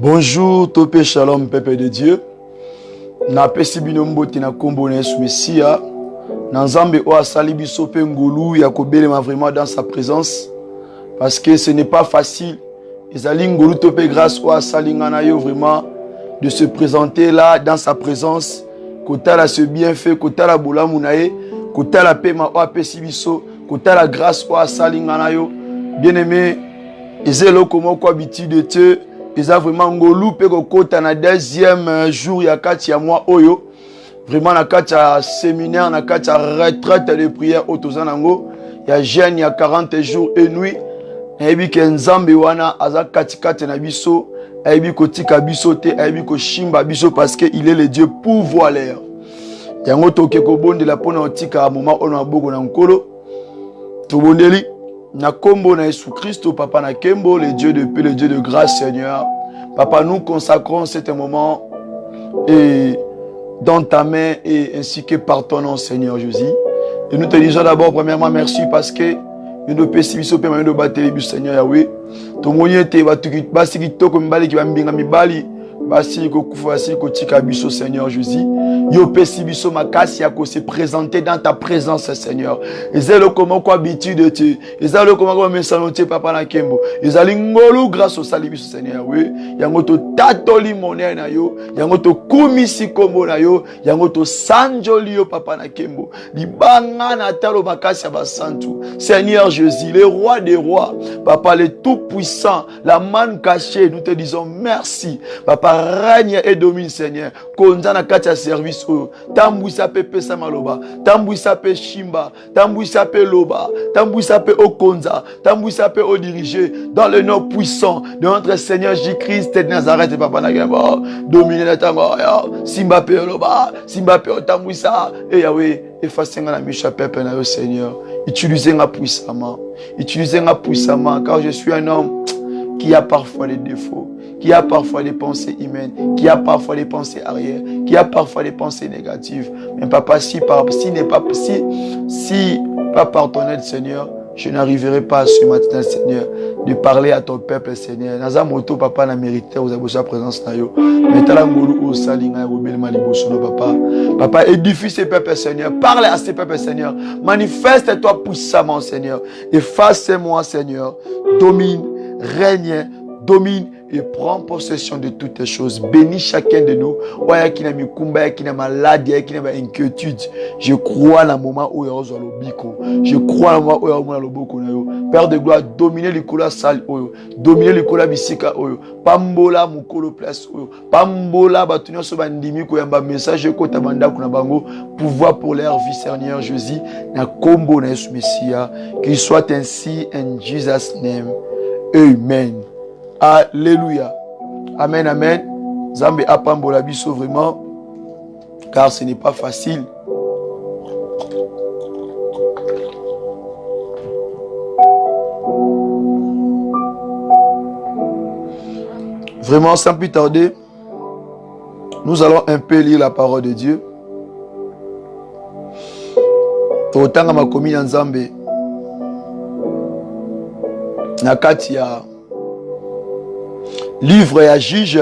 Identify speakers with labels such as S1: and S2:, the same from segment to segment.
S1: Bonjour, Topé Shalom, Peuple de Dieu. Na pesi binombo tina kombo na Yesu Messia. Na nzambe o asali biso pe ngolu ya kobelema vraiment dans sa présence. Parce que ce n'est pas facile. Ezali ngolu topé grâce o asali ngana yo vraiment de se présenter là dans sa présence. Kotala ce bienfait, kotala bolamu na ye, kotala pema o apesi biso, kotala grâce o asali ngana yo. Bien-aimé, ezelo comment ko habitude de Dieu. Ils ont vraiment ngolu pe kokota na deuxième jour ya kati ya mois oyo. Vraiment na kati ya séminaire, na kati ya retraite de prière otozanango. Ya jeûne ya 40 jours et nuit. Ebi ke nzambe wana aza kati kati na biso. Ebi kotika biso te, ebi ko shimba biso parce que il est le Dieu pourvoileur. Yango toke ko bondela pona otika moment ono aboko na nkolo. To bondeli na kombo na Jésus Christ, Papa na Kembo, le Dieu de paix, le Dieu de grâce, Seigneur. Papa, nous consacrons cet moment et dans ta main et ainsi que par ton nom, Seigneur Jésus. Et nous te disons d'abord, premièrement, merci parce que nous ne pouvons pas nous battre, Seigneur Yahweh. Ton moyen te basi kitoko mbali ki bambinga mibali. Basi ko kufa basi ko tika biso Seigneur Jésus. Yo pesi biso makasi ya ko se présenter dans ta présence Seigneur. Ezelo comment ko habitude de te. Ezelo comment ko mesanoti Papa na Kembo. Ezali ngolu grâce au salut biso Seigneur oui. Yango to tatoli monnaie na yo, yango to kumisi kombo na yo, yango to sanjoli yo Papa na Kembo. Libanga na talo makasi ya basantu. Seigneur Jésus, le roi des rois, Papa le tout puissant, la manne cachée, nous te disons merci. Papa règne et domine Seigneur. Konzana katia service o. Tambouisa pe pesa maloba. Tambouisa pe shimba. Tambouisa pe loba. Tambouisa pe okonza. Tambouisa pe o diriger. Dans le nom puissant de notre Seigneur Jésus-Christ de Nazareth, Papa Nagembo. Domine le tango. Simba pe loba. Simba pe tambouisa. Et Yahweh, effacez la micha pepe na yo Seigneur. Utilisez-moi puissamment. Utilisez-moi puissamment. Car je suis un homme qui a parfois des défauts, qui a parfois des pensées humaines, qui a parfois des pensées arrière, qui a parfois des pensées négatives. Mais Papa, si pas par ton aide, Seigneur, je n'arriverai pas ce matin, Seigneur, de parler à ton peuple, Seigneur. Naza moto, Papa, na mérité, vous avez sa présence, na yo. Mais t'as ngolu au salinga, rebelle malibosono, Papa. Papa, édifie ces peuples, Seigneur. Parle à ces peuples, Seigneur. Manifeste-toi puissamment, Seigneur. Efface-moi, Seigneur. Domine, règne, domine et prends possession de toutes les choses. Bénis chacun de nous. Oya qui n'a mis kumba, qui n'a maladie, qui n'a pas inquiétude. Je crois dans le moment où il y a le biko. Je crois dans le moment où il y a le boko. Père de gloire, dominer les colas sales. Dominer les colas bisika. Pambola mukolo place. Pambola batunia so bandimi ko yamba message ko tabanda kuna bango. Pouvoir pour leur vie, Seigneur Jésus. Na kombo na Yesu Messia. Qu'il soit ainsi in Jesus' name. Amen. Alléluia. Amen, amen. Zambe apambola biso vraiment. Car ce n'est pas facile. Vraiment, sans plus tarder, nous allons un peu lire la parole de Dieu. Autant ma commune en Zambé. Nakatia. Livre et à Juge,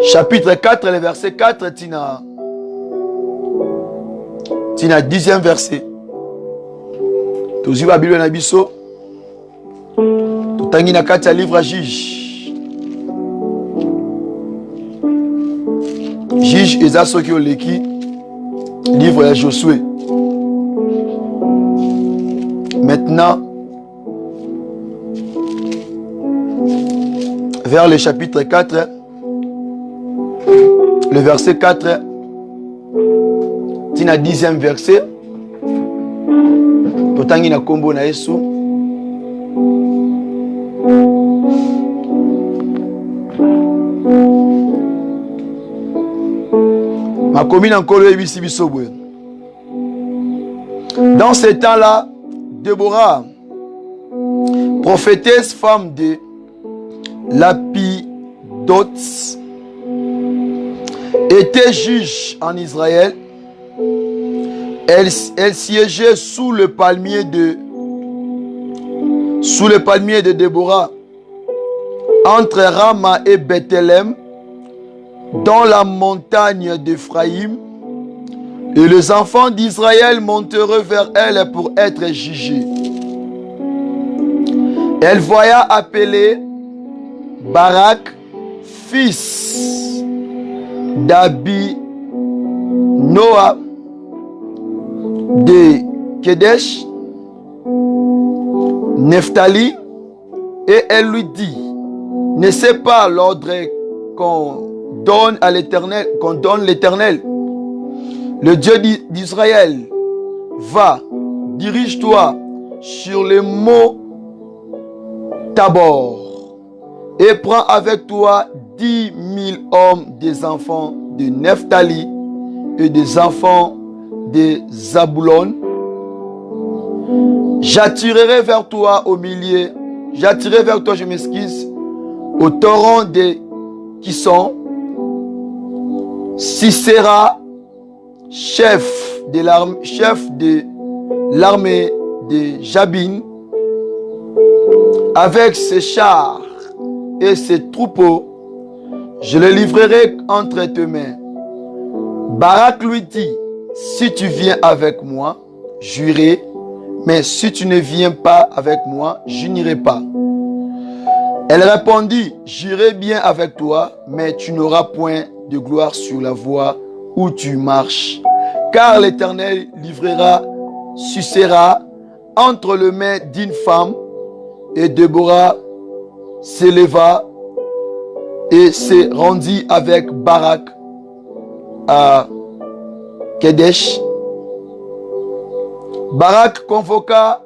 S1: chapitre 4, le verset 4, tina 10e verset. Tozi ba Bible na biso. Totangi na kati ya livre à Juge. Juge eza soki oleki livre ya Josué. Maintenant, vers le chapitre 4, le verset 4, tina 10e verset. Totangi na kombo na Yesu. Ma commune en Kolo ebisi biso boye. Dans ce temps-là, Déborah, prophétesse femme de Lapidoth, était juge en Israël. Elle siégeait sous le palmier de Déborah. entre Rama et Bethléem, dans la montagne d'Éphraïm, et les enfants d'Israël monteront vers elle pour être jugés. Elle voya appeler Barak, fils d'Abinoam de Kedesh, Nephtali, et elle lui dit, ne sais pas l'ordre qu'on donne à l'Éternel, qu'on donne l'Éternel, le Dieu d'Israël. Va, dirige-toi sur les monts Tabor et prends avec toi 10 000 hommes des enfants de Nephtali et des enfants de Zaboulon. J'attirerai vers toi au milieu, j'attirerai vers toi, je m'excuse, au torrent de Kisson, Sisera, chef de l'armée de Jabin, avec ses chars et ses troupeaux, je le livrerai entre tes mains. Barak lui dit, si tu viens avec moi, j'irai, mais si tu ne viens pas avec moi, je n'irai pas. Elle répondit, j'irai bien avec toi, mais tu n'auras point de gloire sur la voie où tu marches, car l'Éternel livrera Sisera entre les mains d'une femme. Et Déborah s'éleva et se rendit avec Barak à Kedesh. Barak convoqua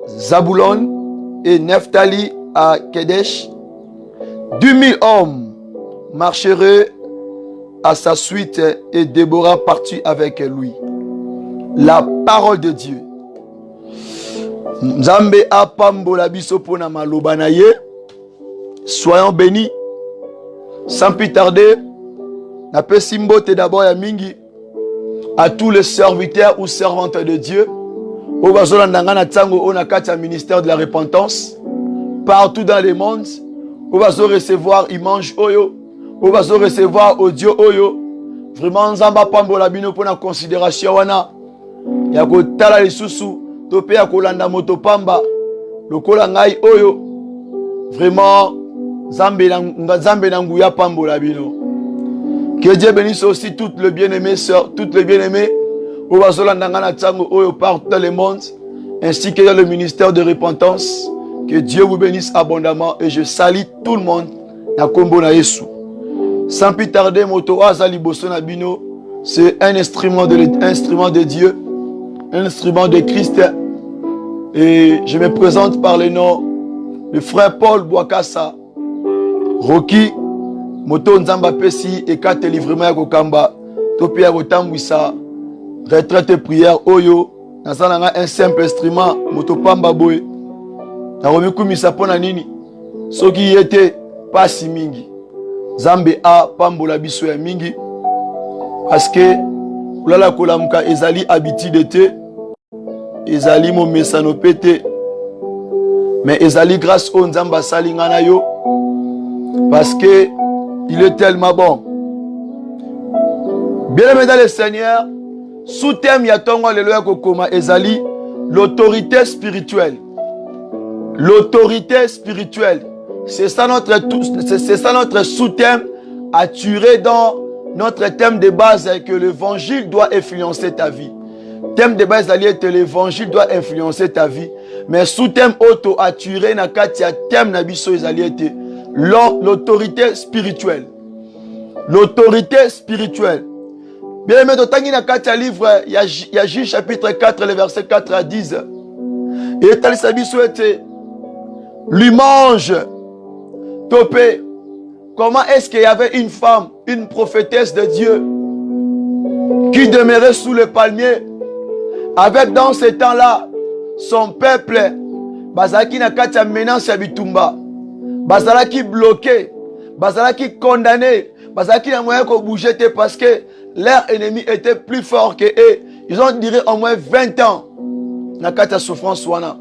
S1: Zaboulon et Nephtali à Kedesh. 10 000 hommes marcheraient à sa suite et Déborah partit avec lui. La parole de Dieu. Nzambe apambola biso pona maloba na ye. Soyons bénis. Sans plus tarder, na pesi mbote d'abord ya mingi à tous les serviteurs ou servantes de Dieu. Au bazolanda na tango ona kati ya ministère de la repentance partout dans le monde. Au bazo recevoir image oyo, au bazo recevoir audio oyo. Vraiment nzamba apambola bino pona considération wana ya kotala lisusu. Topé à kolanda motopamba lokola ngai oyo vraiment Zambe nanguya pambola bino. Que Dieu bénisse aussi toutes les bien-aimées sœurs, toutes les bien-aimées au bazolanda ngana tsango oyo partout dans le monde ainsi que dans le ministère de repentance. Que Dieu vous bénisse abondamment et je salue tout le monde na kombo na Yesu. Sans plus tarder, moto azali boso na bino, c'est un instrument de Dieu. Un instrument de Christ. Et je me présente par le nom de frère Paul Bouakassa Rocky Moto Nzamba Pesi et 4 livrements ya kokamba topia kotambwisa retraite prière oyo nazalanga un simple instrument moto pamba boy na romikumisa pona nini soki yete pasi mingi Zambe a pambola biso ya mingi parce que ulala kolamuka ezali habitude te. Ezali mo mesano pété. Mais ezali grâce au Nzamba salingana yo. Parce que il est tellement bon. Bien aimé dans le Seigneur, sous thème yatongo le loya kokoma ezali l'autorité spirituelle. L'autorité spirituelle. C'est ça notre sous-thème attiré dans notre thème de base que l'évangile doit influencer ta vie. Thème de base allié que l'évangile doit influencer ta vie. Mais sous thème auto attiré na katia thème na biso ezaliété l'autorité spirituelle. L'autorité spirituelle. Bien aimé, dans na katia livre il y a Juge chapitre 4 le verset 4 à 10. Et tal sabiso était lui mange topé. Comment est-ce qu'il y avait une femme, une prophétesse de Dieu qui demeurait sous le palmier avec dans ce temps-là son peuple bazalaki na kati ya menace ya bitumba, bazalaki bloqué, bazalaki condamné, bazalaki na moyen ko bouger te parce que leur ennemi était plus fort que eux. Ils ont duré au moins 20 ans na kati ya souffrance wana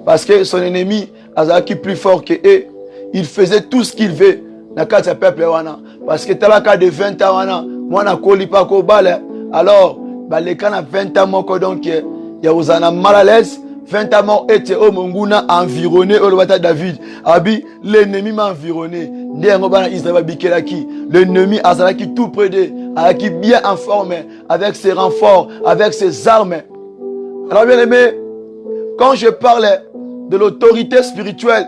S1: parce que son ennemi azalaki plus fort que eux. il faisait tout ce qu'il veut dans le peuple. Parce que dans le cas de 20 ans, moi, je ne pas bal. Alors, les cas de 20 ans, donc, il y a mal à l'aise. 20 ans, était au Monguna environné au David. Abi, l'ennemi m'a environné. L'ennemi a tout près d'eux, qui bien informé, avec ses renforts, avec ses armes. Alors, bien aimé, quand je parle de l'autorité spirituelle,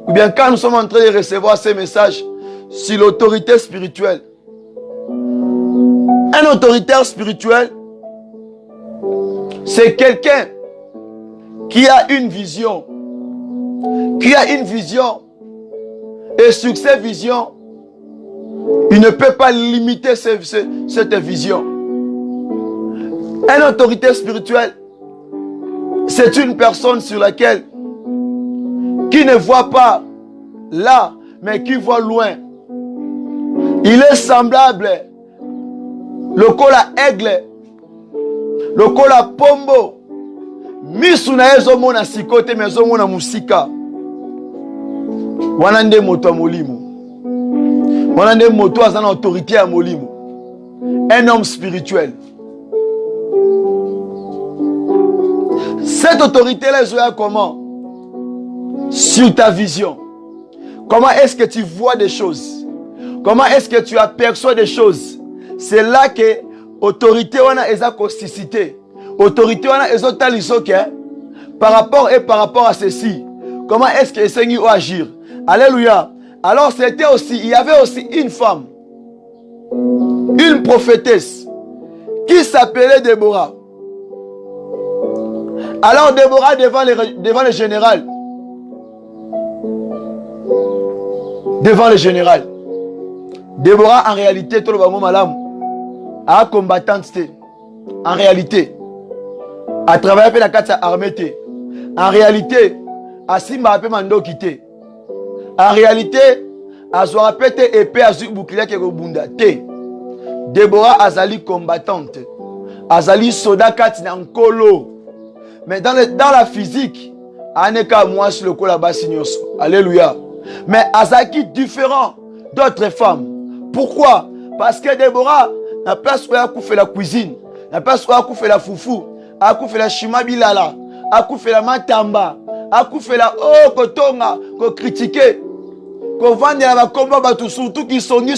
S1: ou bien quand nous sommes en train de recevoir ces messages sur l'autorité spirituelle, un autoritaire spirituel, c'est quelqu'un qui a une vision, et sur cette vision, il ne peut pas limiter cette vision. Une autorité spirituelle, c'est une personne sur laquelle qui ne voit pas là, mais qui voit loin. Il est semblable le cola aigle, le cola pombo. Misuna ezomona sikote mezomona musika. Wanande moto molimo. Wanande moto azana autorité à molimo. Un homme spirituel. Cette autorité-là est comment? Sur ta vision. Comment est-ce que tu vois des choses? Comment est-ce que tu aperçois des choses? C'est là que l'autorité est constituée. Autorité par rapport à ceci. Comment est-ce que Seigneur va agir? Alléluia. Alors il y avait aussi une femme, une prophétesse qui s'appelait Déborah. Alors Déborah devant le général. Devant le général. Déborah en réalité tout le monde malam a combattante en réalité. À travers la carte armée. En réalité, Asimba a mando quitté. En réalité, Azora pété épée azul bouclier qui bunda. Déborah azali combattante. Azali soda kat nankolo. Mais dans la physique, aneka moi sur le col là-bas signoso. Alléluia. Mais azaki différent d'autres femmes. Pourquoi? Parce que Déborah n'a pas soit fait la cuisine, n'a pas soit fait la foufou. A fait la chimabilala, a fait la matamba, a fait la kotonga, ko critiquer, ko vendre la combat batu surtout qui songi.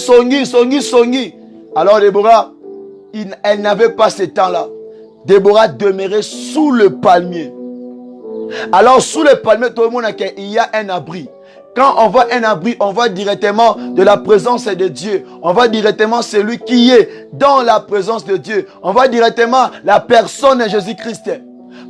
S1: Alors Déborah, elle n'avait pas ce temps-là. Déborah demeurait sous le palmier. Alors sous le palmier, tout le monde a qu'il y a un abri. Quand on voit un abri, on voit directement de la présence de Dieu. On voit directement celui qui est dans la présence de Dieu. On voit directement la personne de Jésus-Christ.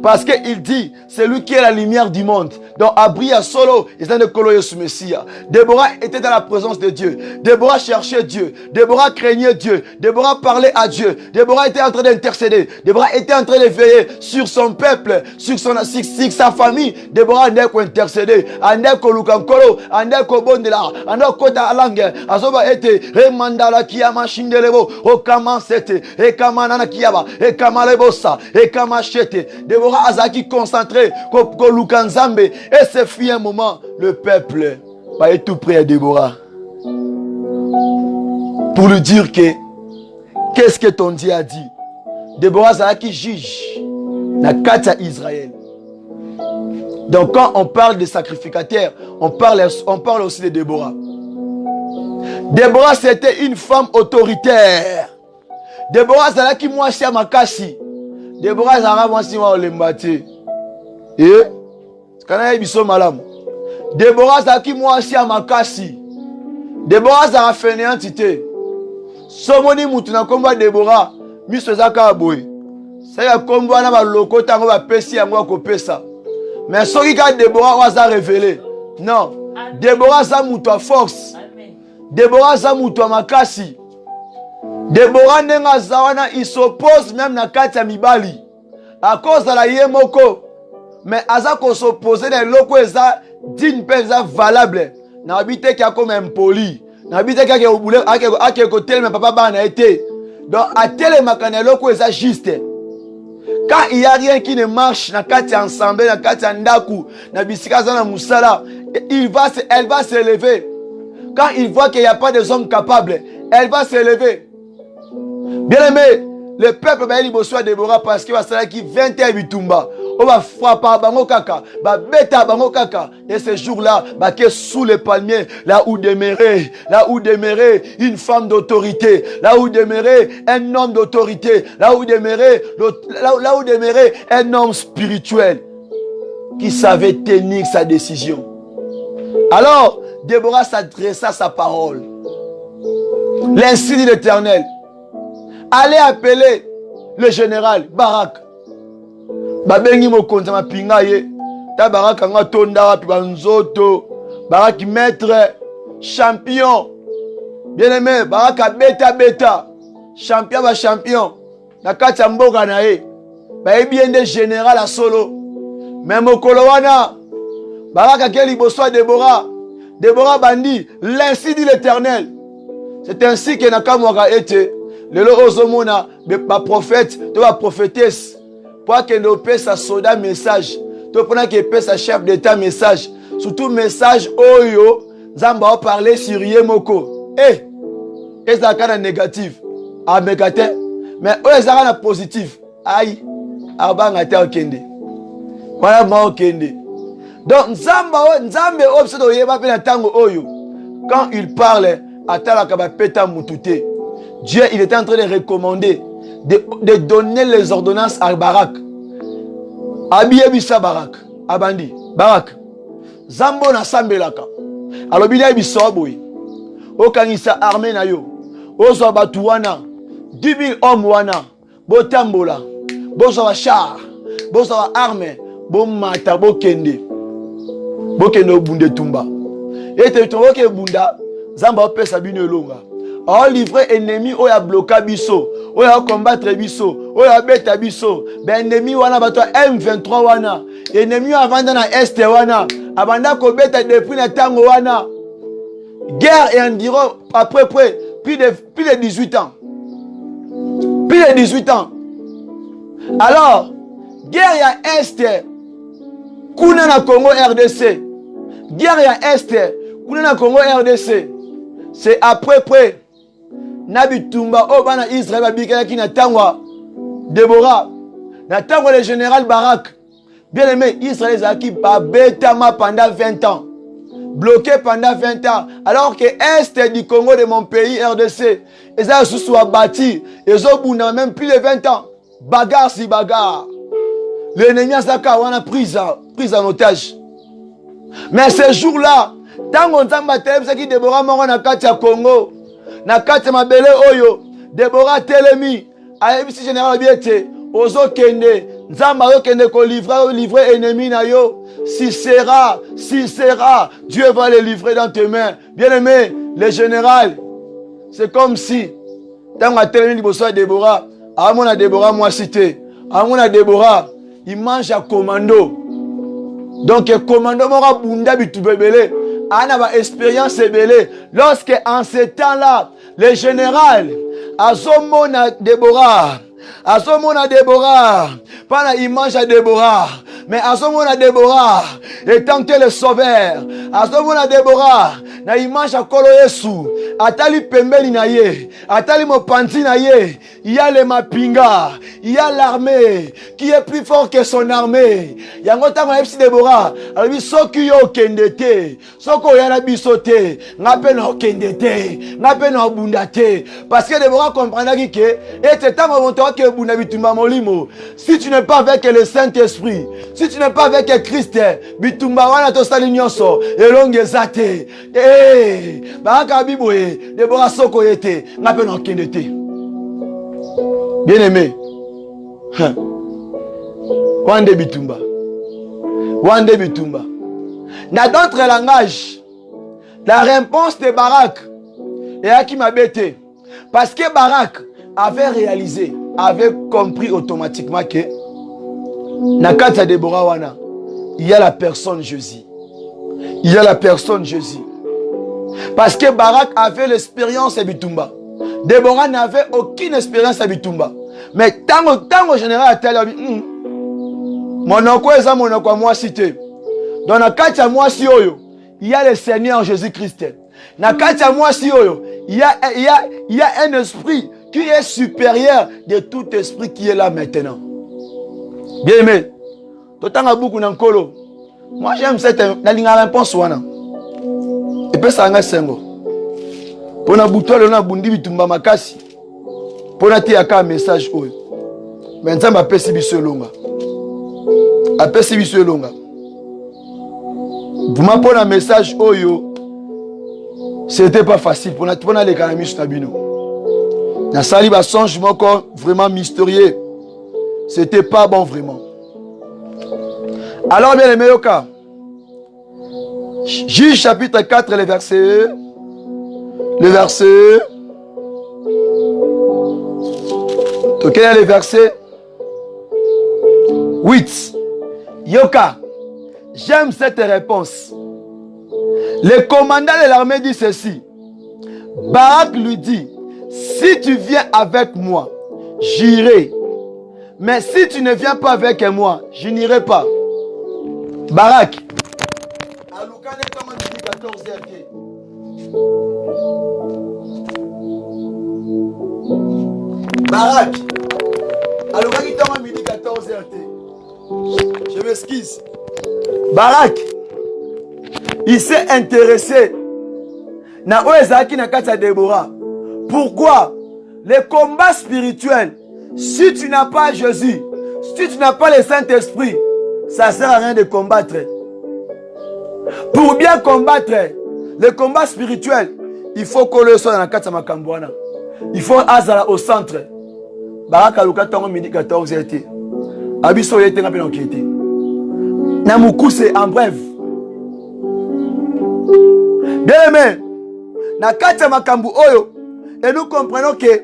S1: Parce qu'il dit, c'est lui qui est la lumière du monde. Donc, abri à solo, ils ont de coloyer sous Messia. Déborah était dans la présence de Dieu. Déborah cherchait Dieu. Déborah craignait Dieu. Déborah parlait à Dieu. Déborah était en train d'intercéder. Déborah était en train de veiller sur son peuple, sur sa famille. Déborah n'a qu'à intercéder. N'a qu'à lukankolo, n'a qu'à bondela, n'a qu'à langue. Azoba était remandala kiyama shindelebo, okama sete, ekama nana kiyaba, ekama lebosa, ekama chete. Déborah Azaki concentré, Kolukanzambe, et c'est fut un moment, le peuple va être tout près à Déborah. Pour lui dire que, qu'est-ce que ton Dieu a dit? Déborah Azaki juge la carte à Israël. Donc quand on parle de sacrificateur, on parle aussi de Déborah. Déborah c'était une femme autoritaire. Déborah Azaki mwasi ya makasi. Déborah Zara mwasi wa olembate. Kana biso malam. Déborah Zaki mwasi ya makasi. Déborah Zara fainéante te. Somoni mutu na komba Déborah miso zaka boy. Ça ya komba na ba lokota ngo ba pesi yango ko pesa. Mais soki ka Déborah waza révélé. Non. Déborah za mutu a force. Déborah za mutu a makasi. Déborah nenga zawana il s'oppose même na kati ya mibali. À cause de la yemoko. Mais aza ko s'opposer na loko eza digne pesa valable. Na habite ki a comme impoli. Na habite ki a obule ake ko telema papa ba na été. Donc à telema kana loko eza juste. Quand il y a rien qui ne marche na kati ensemble na kati ndaku na bisika za na musala, elle va s'élever. Quand il voit qu'il n'y a pas des hommes capables, elle va s'élever. Bien aimé, le peuple va aller à Déborah parce qu'il va se faire 21 bitumba. On va frapper bango kaka, va bêta bango kaka. Et ce jour-là, bah que sous les palmiers, là où demeurait une femme d'autorité, là où demeurait un homme d'autorité, là où demeurait un homme spirituel qui savait tenir sa décision. Alors, Déborah s'adressa sa parole. L'ainsi dit l'Éternel. Allez appeler le général Barak. Babengi mokonza mapinga ye. Ta Barak anga tonda wapi banzoto. Barak maître champion. Bien aimé, Barak beta. Champion ba champion. Na kati ya mboka na ye. Ba bien des général à solo. Mais mokolo wana Barak a liboso Déborah. Déborah bandi, l'ainsi dit l'Éternel. C'est ainsi que Nakamwaka était. Le ozomona ba prophète, to ba prophétesse. Pour que nous paie sa soldat message. To pour que paie sa chef d'état message. Surtout message oyo, Zamba parler sur Yemoko. Et ça kana négatif. Ah megate. Mais oyo ça kana positif. Aïe. Abanga ta okende. Voilà ma okende. Donc Nzambe obsedo yeba pe na tango oyo. Quand il parle à Talakaba peta mutute. Dieu, il était en train de recommander, de donner les ordonnances à Barak. Abiyebisa Barak. Abandi. Barak. Zambo na sambelaka. Alors, il y a bisoboui. Okanisa armée na yo. Ozo batuwana. 10 000 hommes wana. Botambola. Bozo wa char. Bozo wa arme. Bomata bokende. Bokende obunde tumba. Et te toke bunda. Zamba opesa bino longa. On livre ennemi ou ya bloqué biso, ou ya combattre biso, ou ya beta biso. Ben ennemi wana bato M23 wana, ennemi avanda na est wana, abanda ko beta depuis na tango wana. Guerre et environ à peu près plus de 18 ans. Plus de 18 ans. Alors, guerre ya est kuna na Congo RDC. Guerre ya est kuna na Congo RDC. C'est à peu près Nabitumba o bana Israël babikela ki na tangwa Déborah na tangwa le général Barak. Bien aimé, Israël zaki babetama pendant 20 ans. Bloqué pendant 20 ans. Alors que est du Congo de mon pays RDC, ils ont sous bâti, ils ont même plus de 20 ans. Bagarre si bagarre. L'ennemi a saka wana prise en otage. Mais ce jour-là, tant qu'on s'en c'est qui Déborah mort na kati ya Congo. Na kati mabele oyo Déborah telemi ayebisi général biete ozo kende nzamba yo kende ko livrer ennemi na yo si sera Dieu va les livrer dans tes mains. Bien aimé, le général c'est comme si tant telemi liboso Déborah amona Déborah moi cité amona Déborah il mange à commando. Donc commando mora bunda bitubebele ana ba expérience ebele. Lorsque en ce temps-là le général azomona Déborah pendant il mange à Déborah, mais azomona Déborah étant que le sauveur, azomona Déborah na il mange à Kolo Yesu atali pembeli na ye atali mopanzi na ye, il y a le mapinga, il y a l'armée qui est plus fort que son armée. Yango tango epsi Déborah alors soki yo kendete soko yana bisote ngape no kendete ngape no bundate parce que Déborah comprendra que et tango monto que bunda bitumba molimo si tu n'es pas avec le Saint-Esprit, si tu n'es pas avec Christ bitumba wana to sali nyonso elonge zate Baraka biboye Déborah soko yete ngape no kendete. Bien aimé, Wande bitumba. Dans d'autres langages, la réponse de Barak est à qui m'a bêté. Parce que Barak avait réalisé, avait compris automatiquement que Nakata Déborah wana, il y a la personne Jésus. Parce que Barak avait l'expérience à Bitumba. Déborah n'avait aucune expérience à Bitumba. Mais tant au général a tel monoko eza monoko moi cité. Dans la carte à moi si oyo, il y a le Seigneur Jésus-Christ. Na kati ya mwasi oyo, il y a un esprit qui est supérieur de tout esprit qui est là maintenant. Bien aimé, totanga beaucoup na nkolo. Moi j'aime cette nalinga réponse wana. Et puis ça nga sengo. Pona butolo na bundi bitumba makasi. Pona ti aka message oyo. Mais nzamba pesi biso longa. Apesi biso longa. Vous m'appelez un message oyo. C'était pas facile pour les canamis nabino. Na sali ba songe moko vraiment mystérieux. C'était pas bon vraiment. Alors bien aimé Yoka. Juge chapitre 4 le verset 8. Yoka, j'aime cette réponse. Le commandant de l'armée dit ceci. Barak lui dit, si tu viens avec moi, j'irai. Mais si tu ne viens pas avec moi, je n'irai pas. Barak. Barak. Je m'excuse. Barak, il s'est intéressé na Oezaki na Katia Déborah. Pourquoi? Les combats spirituels, si tu n'as pas Jésus, si tu n'as pas le Saint-Esprit, ça ne sert à rien de combattre. Pour bien combattre le combat spirituel, il faut qu'on le soit dans la Katia Makambouana. Il faut azala au centre. Barak aluka tongo midi 14 été. Abiso yete na penon kiti. Na mukuse en bref. Bien aimé, na Katia Makambu oyo, et nous comprenons que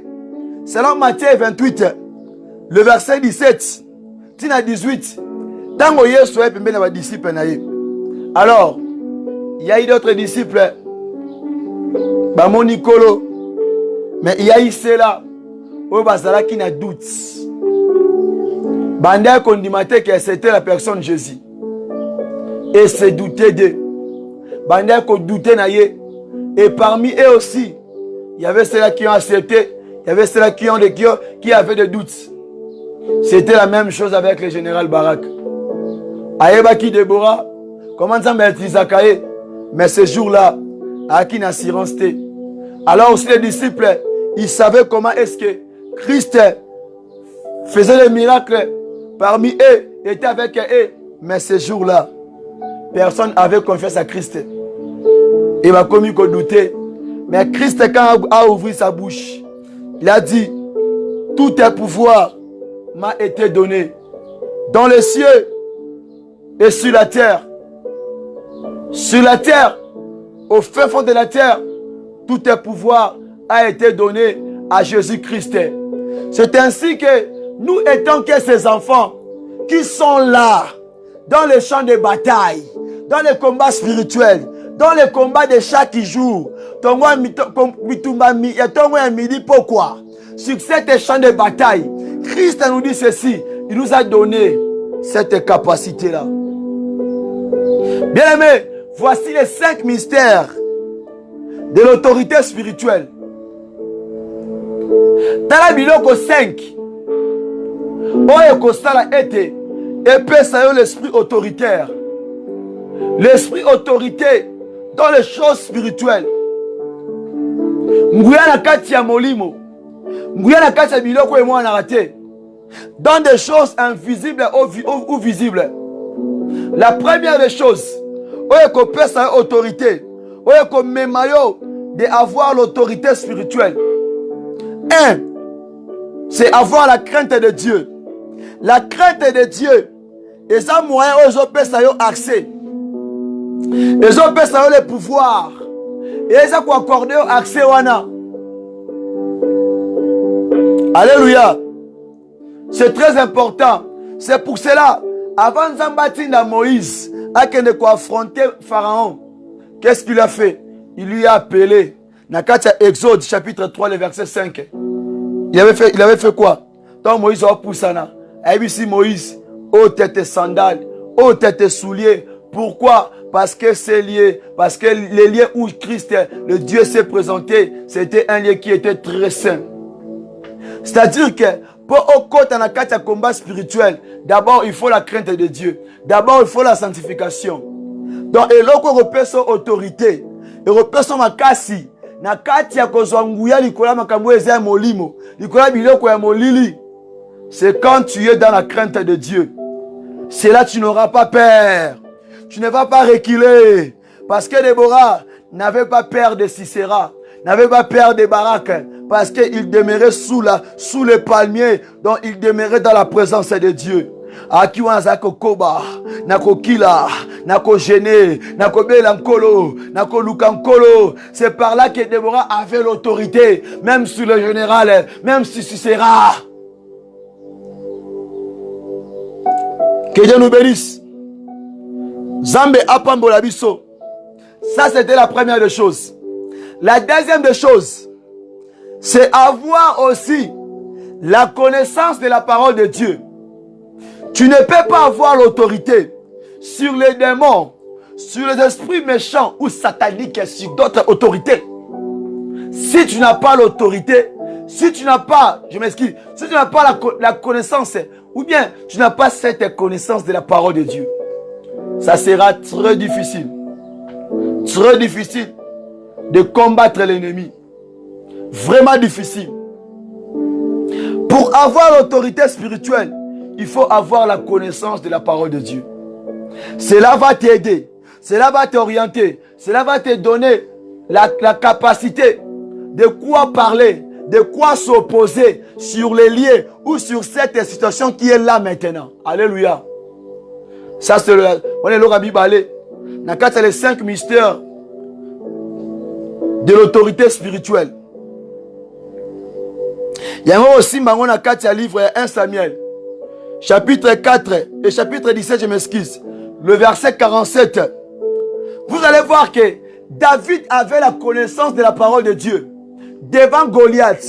S1: selon Matthieu 28, le verset 17, tina 18, tango Yesu est pembe na ba disciples na ye. Alors, il y a eu d'autres disciples, Bamonikolo, mais il y a eu ceux-là, où Bazala qui n'a doute. Bandé condimate que c'était la personne Jésus. Et se douter d'eux. Bandé qu'on doutait na ye. Et parmi eux aussi, il y avait ceux-là qui ont accepté, il y avait ceux-là qui avaient des doutes. C'était la même chose avec le général Barak. Aïeba qui Déborah, comment ça m'a été Zakaïe, mais ce jour-là, à qui n'a assurance. Alors aussi les disciples, ils savaient comment est-ce que Christ faisait les miracles parmi eux, était avec eux. Mais ce jour-là, personne n'avait confiance à Christ. Il m'a commis qu'on doutait. Mais Christ, quand il a ouvert sa bouche, il a dit, tout est pouvoir m'a été donné dans les cieux et sur la terre. Sur la terre, au fin fond de la terre, tout est pouvoir a été donné à Jésus-Christ. C'est ainsi que nous étant que ces enfants qui sont là, dans les champs de bataille, dans les combats spirituels, dans les combats de chaque jour. Pourquoi? Sur cet champ de bataille, Christ nous dit ceci. Il nous a donné cette capacité-là. Bien aimé, voici les 5 mystères de l'autorité spirituelle. Dans la biloko 5, Oye Kostala était épais l'esprit autoritaire. L'esprit autorité dans les choses spirituelles. Mguyana kati ya molimo. Mguyana kati ya biloko et moi en raté. Dans des choses invisibles ou visibles. La première des choses, oye ko pesa autorité. Oye ko memayo de avoir l'autorité spirituelle. 1. C'est avoir la crainte de Dieu. La crainte de Dieu. Et ça moyen aux pesa yo accès. Les hommes ont le pouvoir. Et ils ont accordé accès wana. Alléluia. C'est très important. C'est pour cela, avant Zambatinda Moïse, à qu'il ne affronter Pharaon, qu'est-ce qu'il a fait? Il lui a appelé. Nakatia Exode chapitre 3, le verset 5. Il avait fait quoi? Tant Moïse a poussé. Et ici Moïse, ô tête sandales, ô tête souliers, Pourquoi? Parce que c'est lié. Parce que les lieux où Christ, le Dieu s'est présenté, c'était un lieu qui était très saint. C'est-à-dire que pour au côté dans un combat spirituel, d'abord il faut la crainte de Dieu. D'abord il faut la sanctification. Donc et là qu'on repère son autorité, et repère son makasi. Na kati ya kozwanguya likola makambo eza molimo, likola biloko ya molili. C'est quand tu es dans la crainte de Dieu. C'est là que tu n'auras pas peur. Tu ne vas pas reculer. Parce que Déborah n'avait pas peur de Sisera, n'avait pas peur de Barak. Parce qu'il demeurait sous le palmier, donc il demeurait dans la présence de Dieu. Akiwanza kokoba, nako kila, nako gêné, nako belankolo, nako lukankolo. C'est par là que Déborah avait l'autorité, même sur le général, même si Sisera. Que Dieu nous bénisse. Zambe apambola biso. Ça c'était la première des choses. La deuxième des choses, c'est avoir aussi la connaissance de la parole de Dieu. Tu ne peux pas avoir l'autorité sur les démons, sur les esprits méchants ou sataniques et sur d'autres autorités. Si tu n'as pas l'autorité, si tu n'as pas, je m'excuse, si tu n'as pas la connaissance, ou bien tu n'as pas cette connaissance de la parole de Dieu, ça sera très difficile de combattre l'ennemi. Vraiment difficile. Pour avoir l'autorité spirituelle, il faut avoir la connaissance de la parole de Dieu. Cela va t'aider, cela va t'orienter, cela va te donner la capacité de quoi parler, de quoi s'opposer sur les lieux ou sur cette situation qui est là maintenant. Alléluia. Ça c'est le... On est là, Bibalé. Dans les 5 mystères de l'autorité spirituelle. Il y a aussi un livre 1 Samuel. Chapitre 4 et chapitre 17, je m'excuse. Le verset 47. Vous allez voir que David avait la connaissance de la parole de Dieu. Devant Goliath.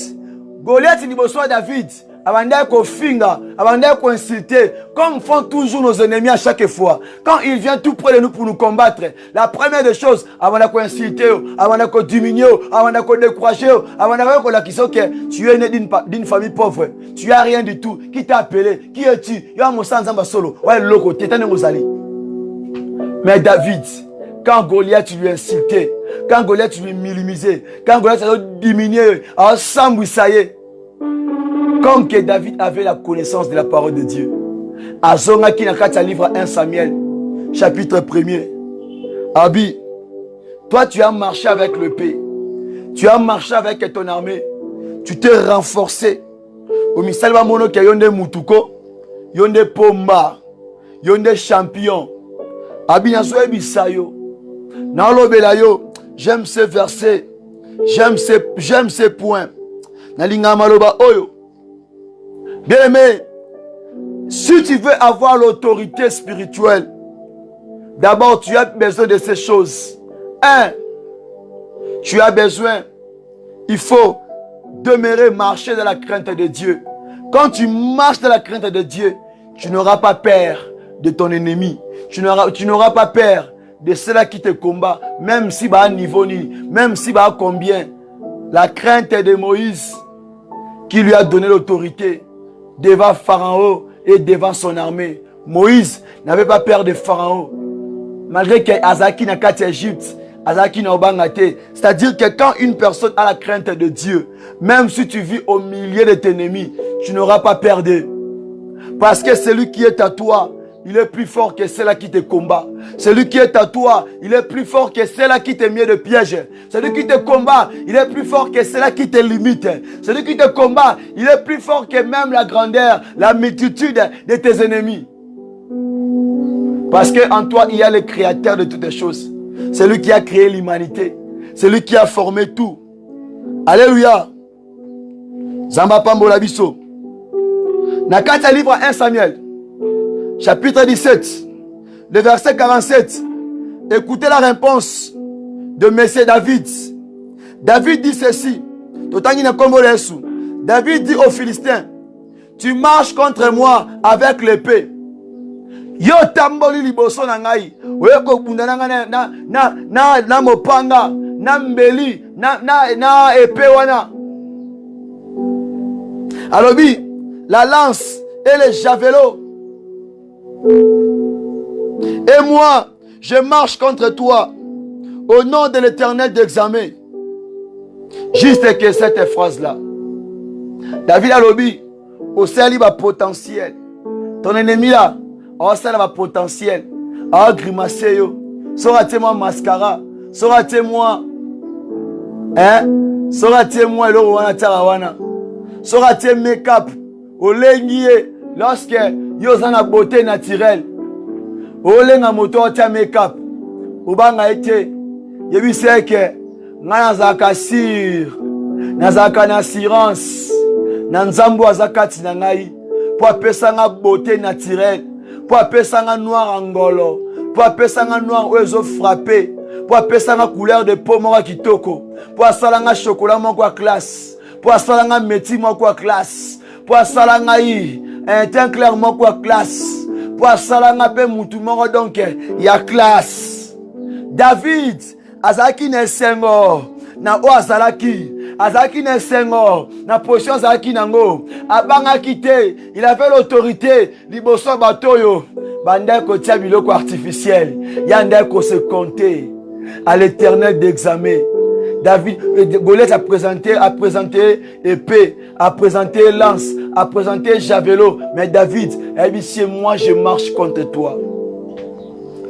S1: Goliath, il reçoit David. Avant qu'on finga, avant qu'on insulte, comme font toujours nos ennemis à chaque fois. Quand il vient tout près de nous pour nous combattre, la première des choses, avant qu'on insulte, avant qu'on diminue, avant qu'on décourage, avant qu'on accuse que tu es né d'une famille pauvre, tu n'as rien du tout, qui t'a appelé, qui es-tu? Il y a mon sang en solo, ouais, le loco, t'es un Mozali. Mais David, quand Goliath lui insultait, quand Goliath lui minimisait, quand Goliath lui diminuait, en sang, ça y est. Comme que David avait la connaissance de la parole de Dieu. Azonga qui n'a livre 1 Samuel, chapitre 1er. Abi, toi tu as marché avec le paix. Tu as marché avec ton armée. Tu t'es renforcé. Au misal mono qui yonde mutuko, yonde pomba, yonde champion. Abi nazoe bisayo. Nalobelayo, j'aime ce verset. J'aime ces points. Nalinga maloba oyo. Bien aimé, si tu veux avoir l'autorité spirituelle, d'abord tu as besoin de ces choses. 1. Tu as besoin, il faut demeurer, marcher dans la crainte de Dieu. Quand tu marches dans la crainte de Dieu, tu n'auras pas peur de ton ennemi. Tu n'auras pas peur de ceux-là qui te combattent, même si à un niveau ni, même si à combien. La crainte de Moïse, qui lui a donné l'autorité devant Pharaon et devant son armée. Moïse n'avait pas peur de Pharaon. Malgré que Azaki n'a qu'à Égypte, Azaki n'a pas gâté. C'est-à-dire que quand une personne a la crainte de Dieu, même si tu vis au milieu de tes ennemis, tu n'auras pas peur d'eux. Parce que celui qui est à toi, il est plus fort que celle-là qui te combat. Celui qui est à toi, il est plus fort que celle-là qui te met de piège. Celui qui te combat, il est plus fort que celle-là qui te limite. Celui qui te combat, il est plus fort que même la grandeur, la multitude de tes ennemis. Parce qu'en toi, il y a le créateur de toutes les choses. C'est lui qui a créé l'humanité. C'est lui qui a formé tout. Alléluia. Zamba Pambola Biso. Nakata livre 1 Samuel. Chapitre 17, le verset 47. Écoutez la réponse de Monsieur David. David dit ceci. David dit aux Philistins, tu marches contre moi avec l'épée. Yo tamboli liboso na ngai, oyeko bundana na mopanga, na mbeli, na épée wana. Alobi, la lance et les javelots. Et moi, je marche contre toi au nom de l'Éternel d'examen. Juste que cette phrase-là. David Alobi, au sali va potentiel. Ton ennemi là, au sali va potentiel. A grimacer yo. Sera-t-moi mascara. Sera-t-moi. Hein? Sera-t-moi le wana tarawana. Sera-t-moi make-up. Au lengie. Lorsque yo zana beauté naturelle. Au lenga moto tia make-up. Au banga ete. Yebi seke. Nga nazaka sir. Nazaka na assurance. Nanzambo azakati na ngai. Po apesa nga beauté naturelle. Po apesa nga noir angolo. Po apesa nga noir oezo frappé. Po apesa nga couleur de peau moko kitoko. Po asala nga chocolat moko a classe. Po asala nga meti moko a classe. Po asala nga un teint clair moko a classe. Po asala nga pe mutu moko donc ya classe. David azaki na sengo na o azalaki. Azaki na sengo na position azaki nango. Abanga kite, il avait l'autorité liboso batoyo. Banda ko tia biloko artificiel. Yanda ko se compter à l'Éternel d'examen. David, Goliath a présenté épée, a présenté lance, a présenté javelot. Mais David, elle dit, si moi je marche contre toi,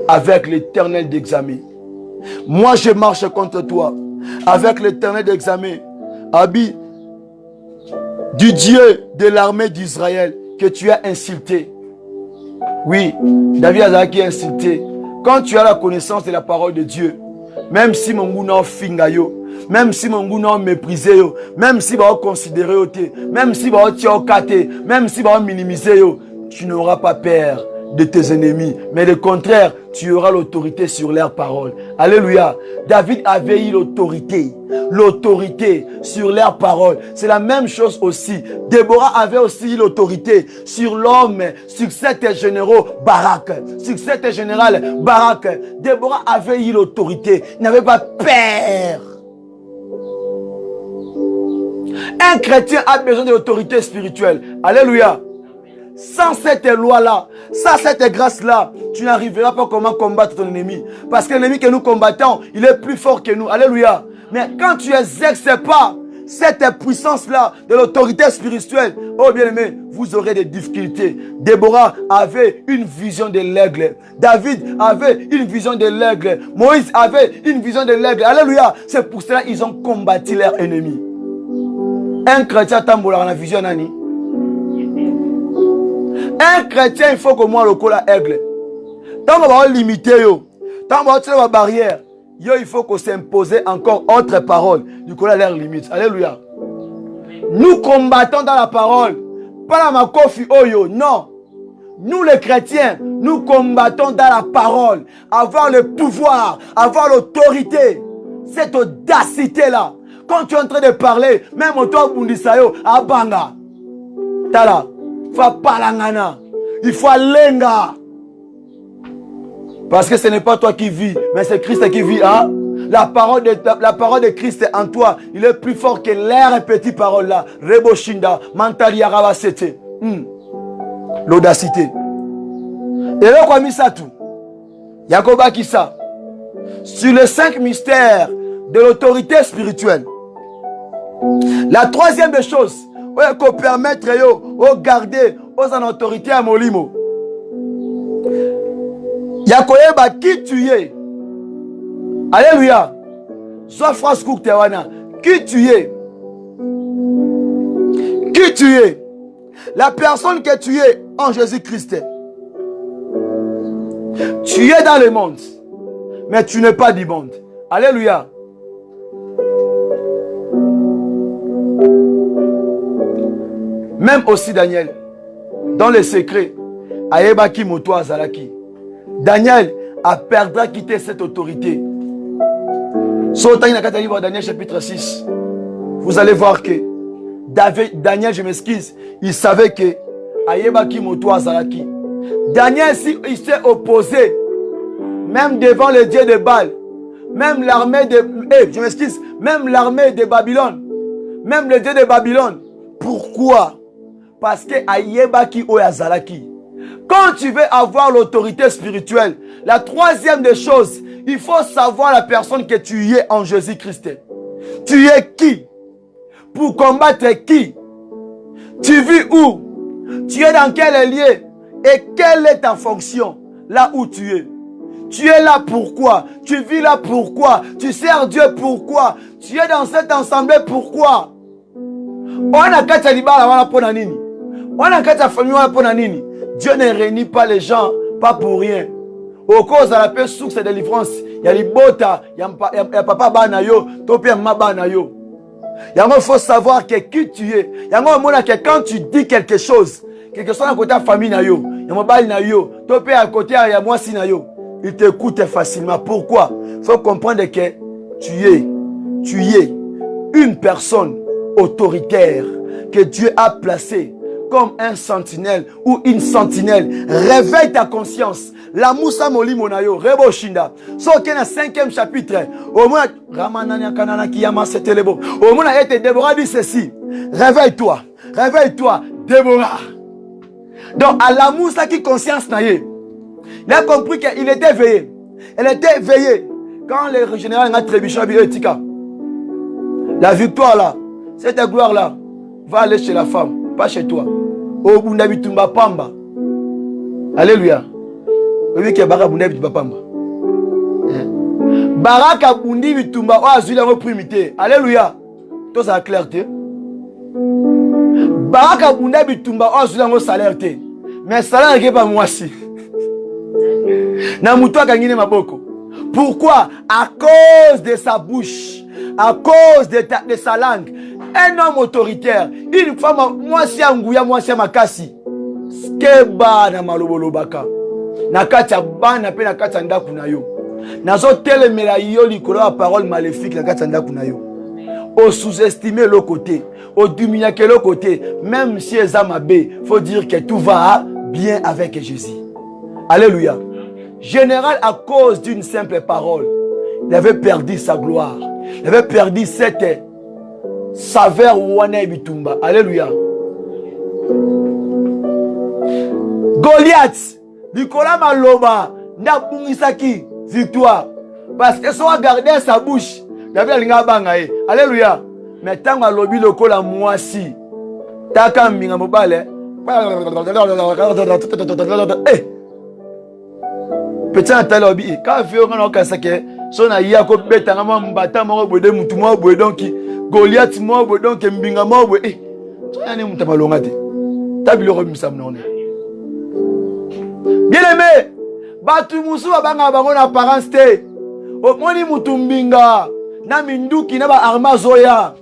S1: avec l'Éternel d'examen. Moi je marche contre toi, avec l'Éternel d'examen. Abi, du Dieu de l'armée d'Israël que tu as insulté. Oui, David a insulté. Quand tu as la connaissance de la parole de Dieu, même si mon goût n'a finga yo, même si mon goût n'a méprisé yo, même si va considérer yo, même si va tiokate, même si va minimiser yo, tu n'auras pas peur de tes ennemis, mais le contraire, tu auras l'autorité sur leurs paroles. Alléluia. David avait eu l'autorité sur leurs paroles. C'est la même chose aussi. Déborah avait aussi eu l'autorité sur l'homme, sur cet général Barak. Sur cet général Barak. Déborah avait eu l'autorité. Il n'avait pas peur. Un chrétien a besoin de l'autorité spirituelle. Alléluia. Sans cette loi-là, sans cette grâce-là, tu n'arriveras pas comment combattre ton ennemi. Parce que l'ennemi que nous combattons, il est plus fort que nous. Alléluia. Mais quand tu n'exerces pas cette puissance-là de l'autorité spirituelle, oh bien-aimé, vous aurez des difficultés. Déborah avait une vision de l'aigle. David avait une vision de l'aigle. Moïse avait une vision de l'aigle. Alléluia. C'est pour cela qu'ils ont combattu leur ennemi. Un chrétien tambola dans la vision nani. Un chrétien, il faut que moi le cola aigle. Tant qu'on va limiter yo, tant qu'on va tirer la barrière, yo il faut qu'on s'impose encore autre parole. Du coup là leur limite. Alléluia. Nous combattons dans la parole, pas dans ma kofi oyo. Non. Nous les chrétiens, nous combattons dans la parole. Avoir le pouvoir, avoir l'autorité, cette audacité là. Quand tu es en train de parler, même toi bundisayo abanga. Tala. Il faut palangana. Il faut lenga. Parce que ce n'est pas toi qui vis, mais c'est Christ qui vit. Hein? La parole de Christ est en toi. Il est plus fort que l'air et petite parole là. Reboshinda, Mantali Yaravasete. L'audacité. Et là, quoi, mis ça tout? Yakoba qui ça? Sur les 5 mystères de l'autorité spirituelle. La troisième des choses, qu'on permettre de garder aux autorités à Molimo. Yakoyeba qui tu es. Alléluia. Sois phrase courte, qui tu es. Qui tu es. La personne que tu es en Jésus-Christ. Tu es dans le monde, mais tu n'es pas du monde. Alléluia. Même aussi Daniel, dans le secret, Ayebaki Moto Azalaki. Daniel a perdra quitter cette autorité. Daniel chapitre 6. Vous allez voir que Daniel, je m'excuse, il savait que Ayebaki Moto Azalaki. Daniel, il s'est opposé même devant le dieu de Baal, même l'armée de... je m'excuse, même l'armée de Babylone, même le dieu de Babylone. Pourquoi? Parce que Ayebaki Oyazalaki. Quand tu veux avoir l'autorité spirituelle, la troisième des choses, il faut savoir la personne que tu es en Jésus-Christ. Tu es qui? Pour combattre qui? Tu vis où? Tu es dans quel lieu? Et quelle est ta fonction là où tu es? Tu es là pourquoi? Tu vis là pourquoi? Tu sers Dieu pourquoi? Tu es dans cette assemblée pourquoi? On a kacha libala wana pona nini? On a kacha famille wana pona nini? Dieu ne réunit pas les gens pas pour rien. Au cause de la paix source de délivrance, il y a les bota, il y a papa banayo, topi ma banayo. Il faut savoir que qui tu es. Il y a un moment que quand tu dis quelque chose, quelque chose à côté de ta famille nayo, il y a un bal nayo, topi à côté il y a moi si nayo. Il t'écoute facilement. Pourquoi? Il faut comprendre que tu es une personne autoritaire que Dieu a placée comme un sentinelle ou une sentinelle. Réveille ta conscience. La Moussa Moli Monayo, Rebo Shinda. Sauf qu'il y a un 5e chapitre. Au moins, Ramanania Kanana Kiyama, c'était le beau. Au moins, Déborah dit ceci. Réveille-toi. Réveille-toi, Déborah. Donc, à la Moussa qui conscience naïe. Il a compris qu'il était veillé. Elle était veillée. Quand le général a trébuché, la victoire là, cette gloire là, va aller chez la femme, pas chez toi. Au Bundabi Tumba Pamba. Alléluia. Vous voyez qu'il y a Baraka Bundabi Tumba Pamba. Baraka Bundabi Tumba, oh, Azuli a primité. Alléluia. Tout ça a clarté. Baraka Bundabi Tumba, oh, Azuli a salaire. Mais salaire n'est pas moi si. Pourquoi? À cause de sa bouche, à cause de sa langue. Un homme autoritaire, une femme, moi si Angouya, moi si Makasi. Skeba na malobolobaka. Nakacha ba na pe nakacha ndaku na yo. Nazo telemela yo likolo la parole maléfique nakacha ndaku na yo. Au sous-estimer le côté, au diminuer le côté, même si les amabé, faut dire que tout va bien avec Jésus. Alléluia. Général, à cause d'une simple parole, il avait perdu sa gloire. Il avait perdu cette saveur Wane Bitumba. Alléluia. Goliath, Nicolas Maloba, Nabungisaki, victoire. Parce que soit gardé sa bouche, il avait l'inga bangaye. Alléluia. Mais tant que lobby le col à moi si, t'as qu'un minga mobile. Petit Natalobi, quand il fait un casque, son aïe a coupé ta maman, bâtard, moi, boudé, moutouma, boudé, donc, Goliath, moi, boudé, donc, mbinga, moi, boudé. Tu as un moutaballongate. T'as vu le remis ça, non? Bien aimé, Batu Moussou, Abanga, Bangon, apparence, au moni moutumbinga, Naminduki, Naba Armazoya,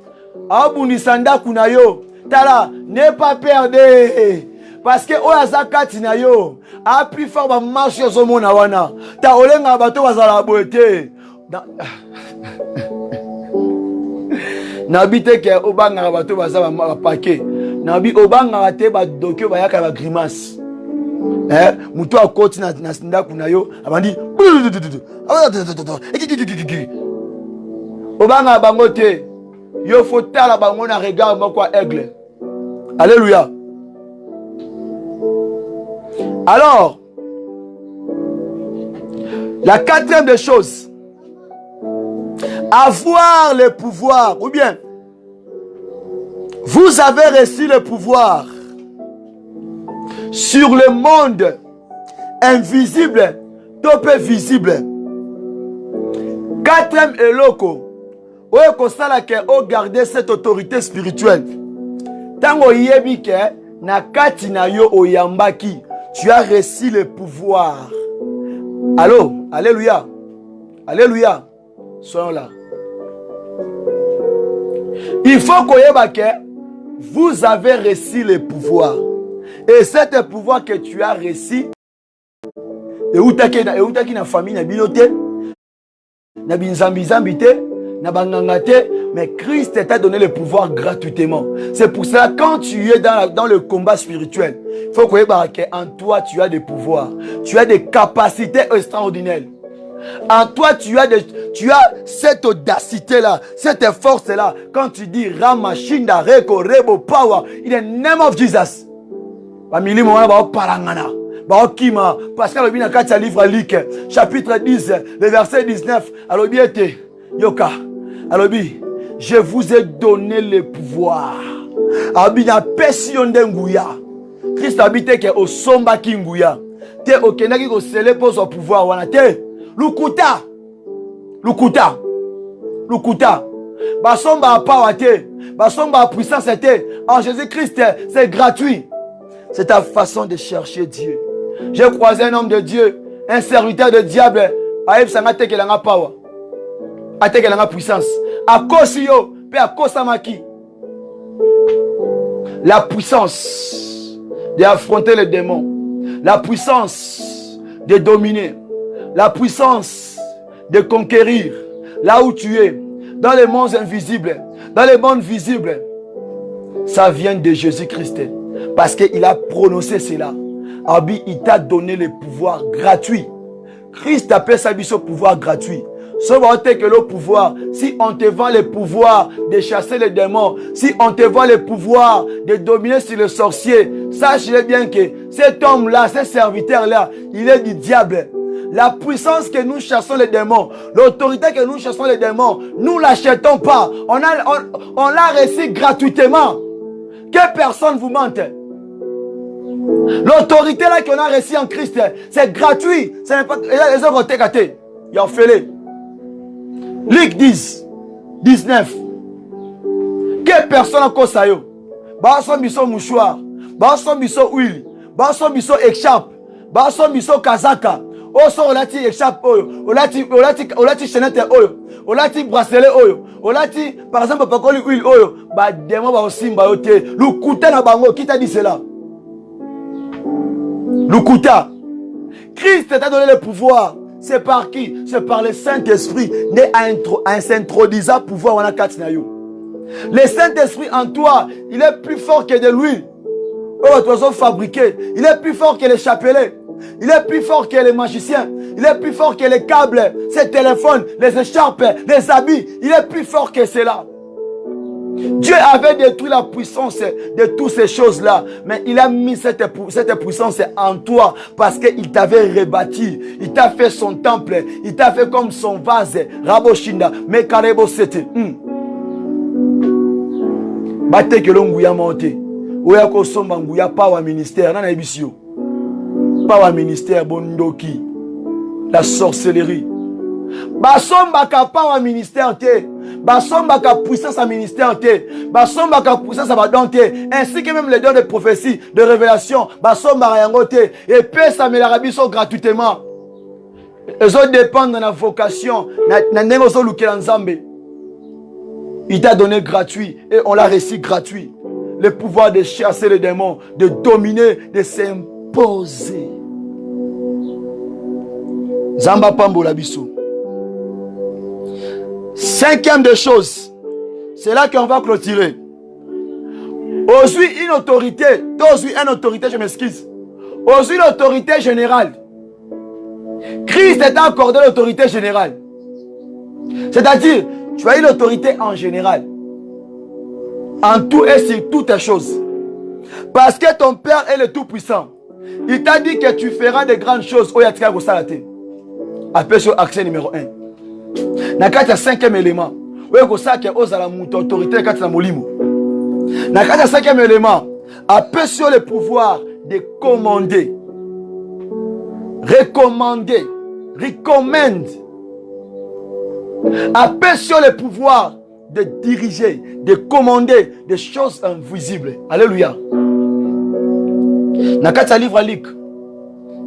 S1: Abunisanda Kunayo, Tala, n'est pas perdu. Parce que Oyaza Katinayo a plus fort ma marche sur mon awana. Ta olenga bato bazala boete. Nabite ke obanga bato bazala paquet. Nabi obanga te ba dokyo ba yaka ba grimace. Muto akoti na sinda kunayo abandi. Obanga bangote. Yo faut tala bango na regard moko aigle. Alléluia. Alors, la quatrième des choses, avoir le pouvoir, ou bien, vous avez reçu le pouvoir sur le monde invisible, topé visible. Quatrième eloko, oye sala ke o garder cette autorité spirituelle. Tango yebike na kati na yo oyambaki. Tu as reçu le pouvoir. Allô? Alléluia. Alléluia. Soyons là. Il faut que vous avez reçu le pouvoir. Et cet pouvoir que tu as reçu, et où tu na famille, na bilote, na binzambizambite, na bangangate, mais Christ t'a donné le pouvoir gratuitement. C'est pour cela quand tu es dans le combat spirituel, il faut qu'en toi tu as des pouvoirs, tu as des capacités extraordinaires. En toi, tu as cette audacité-là, cette force-là. Quand tu dis Ramashinda, Reko, Rebo, Power, in the name of Jesus. Bamili mwana ba parangana. Ba okima parce que le bina katia livre Luc chapitre 10 le verset 19 alobi ete yoka alobi je vous ai donné le pouvoir. Alobi na pesi yonde nguya. Christ habite ke osomba ki nguya. Te okendaki ko sele pour son pouvoir wana te. Lukuta. Basomba power te. Basomba puissance te. En Jésus-Christ, c'est gratuit. C'est ta façon de chercher Dieu. J'ai croisé un homme de Dieu, un serviteur de diable. Aïe, ça m'a teke langa power. A teke langa puissance. A cause yo, pe a cause maki. La puissance d'affronter les démons. La puissance de dominer. La puissance de conquérir. Là où tu es. Dans les mondes invisibles. Dans les mondes visibles. Ça vient de Jésus-Christ. Parce qu'il a prononcé cela. Abi, il t'a donné le pouvoir gratuit. Christ appelle ça le pouvoir gratuit. Sauf que le pouvoir, si on te vend le pouvoir de chasser les démons, si on te vend le pouvoir de dominer sur le sorcier, sache bien que cet homme-là, ce serviteur-là, il est du diable. La puissance que nous chassons les démons, l'autorité que nous chassons les démons, nous ne l'achetons pas. On l'a reçu gratuitement. Que personne vous mente. L'autorité là qu'on a reçue en Christ, c'est gratuit. Ce n'est pas les œuvres técaté. Il y a fait. Luc 10, 19. Que personne a cause à eux. Bason biso mouchoir, bason biso huile, bason biso écharpe, bason biso kazaka. Oso olati écharpe oyo, olati chaînette oyo, olati bracelet oyo, olati par exemple pakoli huile oyo, ba démon ba osimba yo te. Lukuta na bango, qui t'a dit cela? Lukuta. Christ t'a donné le pouvoir. C'est par qui? C'est par le Saint-Esprit, né à s'introduisant pouvoir wana kati na yo. Le Saint-Esprit en toi, il est plus fort que de l'huile. Oh, tu as fabriqué. Il est plus fort que les chapelets. Il est plus fort que les magiciens. Il est plus fort que les câbles, ces téléphones, les écharpes, les habits. Il est plus fort que cela. Dieu avait détruit la puissance de toutes ces choses-là. Mais il a mis cette puissance en toi parce qu'il t'avait rebâti. Il t'a fait son temple. Il t'a fait comme son vase. Raboshinda. Mais Karebo c'était. Bate que l'onguya monte. Oya ko somba nguya power ministère. Nana ebisio. Power ministère bondoki. La sorcellerie. Basomba ka power ministère te. Basomba ka puissance à ministère te. Basomba ka puissance à badon te. Ainsi que même les dons de prophétie, de révélation. Basomba yango te. Et paix ça me la sont gratuitement. Les autres dépendent de la vocation. Na nengo so lukela nzambe. Il t'a donné gratuit. Et on l'a reçu gratuit. Le pouvoir de chasser les démons. De dominer. De s'imposer. Zamba Pambo Labiso. Cinquième des choses, c'est là qu'on va clôturer. Aujourd'hui, une autorité, je m'excuse. Aujourd'hui, l'autorité générale. Christ t'a accordé l'autorité générale. C'est-à-dire, tu as eu l'autorité en général. En tout et sur toutes les choses. Parce que ton Père est le Tout-Puissant. Il t'a dit que tu feras de grandes choses. Oyatika Gosalate. Appelle sur accès numéro 1. Nakata cinquième élément. Oui, que ozala muto autorité kata molimo. Nakata cinquième élément. Appelle sur le pouvoir de commander. Recommander. Recommande. Appelle sur le pouvoir de diriger, de commander des choses invisibles. Alléluia. Nakata livre à Luc.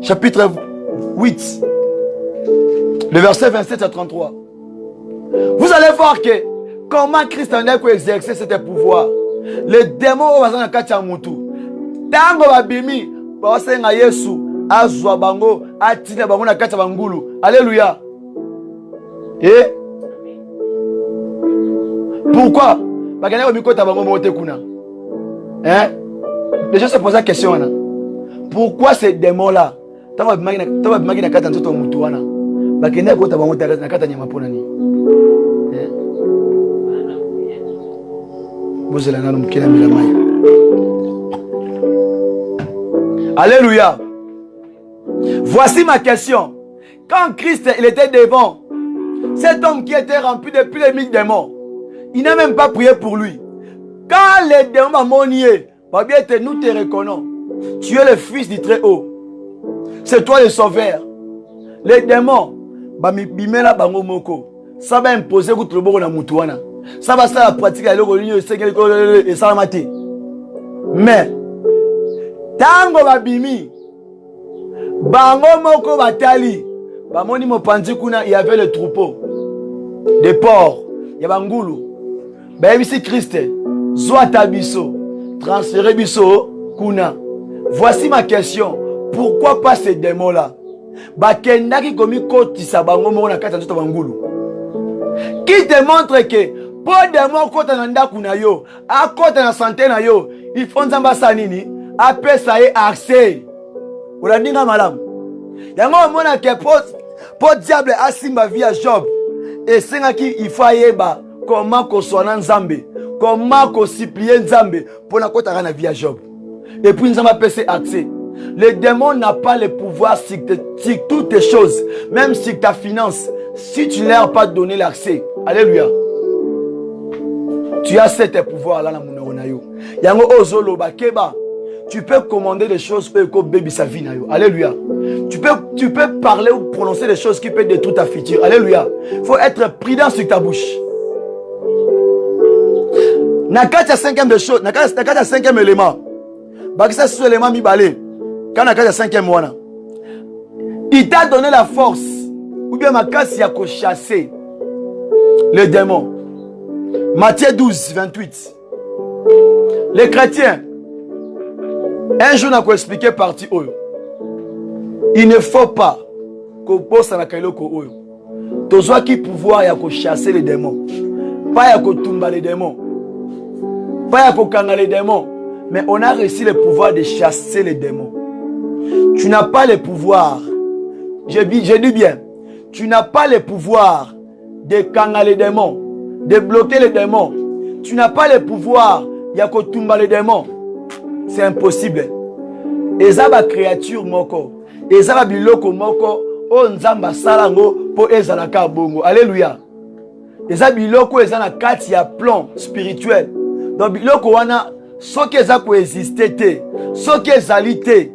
S1: Chapitre 8. Le verset 27 à 33. Vous allez voir que comment Christ en a exercer ce pouvoir. Les démons vont dans katia mutu. Tango babimi, ba senga Yesu, azwa bango, atina bango na katia bangulu. Alléluia. Et pourquoi? Bagana bimiko ta bango mote kuna. Hein? Les gens se posent la question là. Pourquoi ces démons là? Tango babimaki na katia nzoto mutu wana. bakende kota bango na kata nyama pona ni bozela nanu mkena milamaya. Alléluia. Voici ma question. Quand Christ il était devant cet homme qui était rempli de plus de 1000 démons, il n'a même pas prié pour lui. Quand les démons m'ont nié, nous te reconnaissons. Tu es le fils du Très-Haut. C'est toi le sauveur. Les démons, ça va imposer contre le bon na. Ça va la pratique et ça va mater. Mais, tango babimi, bango moko batali, bamoni mopanzi kuna, il y avait le troupeau des porcs, il y avait Ngoulu. Ben ici Christ, Zoata biso, transféré biso kuna. Voici ma question. Pourquoi pas ces démons-là? Bakenda qui komi koti sa bango mo na kata nzoto bangulu. Qui te montre que pour démon kota na ndaku na yo, a kota na santé na yo, il faut nzamba sanini, apé ça y accès. Ola ndinga malamu. Yango mona ke po diable asimba via Job. Et senga ki il faut yeba comment ko sona nzambe, comment ko supplier nzambe pour na kota na via Job. Et puis nzamba pèse accès. Le démon n'a pas le pouvoir sur toutes les choses, même sur ta finance, si tu ne leur as pas donné l'accès. Alléluia. Tu as cet pouvoir-là dans mon onayo. Yango ozolo bakeba. Tu peux commander des choses pour que baby sa vie na yo. Alléluia. Tu peux parler ou prononcer des choses qui peuvent détruire ta future. Alléluia. Il faut être prudent sur ta bouche. Nakata cinquième de choses, nakata cinquième élément. Bakisa sur l'élément mi balé. Quand on a le cinquième mois, il t'a donné la force, ou bien ma casse, il a chasser les démons. Matthieu 12, 28. Les chrétiens, un jour, on a expliqué partie oyo. Il ne faut pas qu'on pose à la kailoko oyo. Tozoa qui pouvoir y a chasser les démons. Pas y a tumba les démons. Pas y a kanga les démons. Mais on a réussi le pouvoir de chasser les démons. Tu n'as pas le pouvoir. Je dis bien. Tu n'as pas le pouvoir de kanga les démons, de bloquer les démons. Tu n'as pas le pouvoir de kotumba les démons. C'est impossible. Ezaba créature moko. Ezaba biloko moko. O nzamba salango po ezalaka bongo. Alléluia. Ezaba biloko ezana kati ya plan spirituel. Donc biloko wana ce qui est coexisté, ce qui est alité,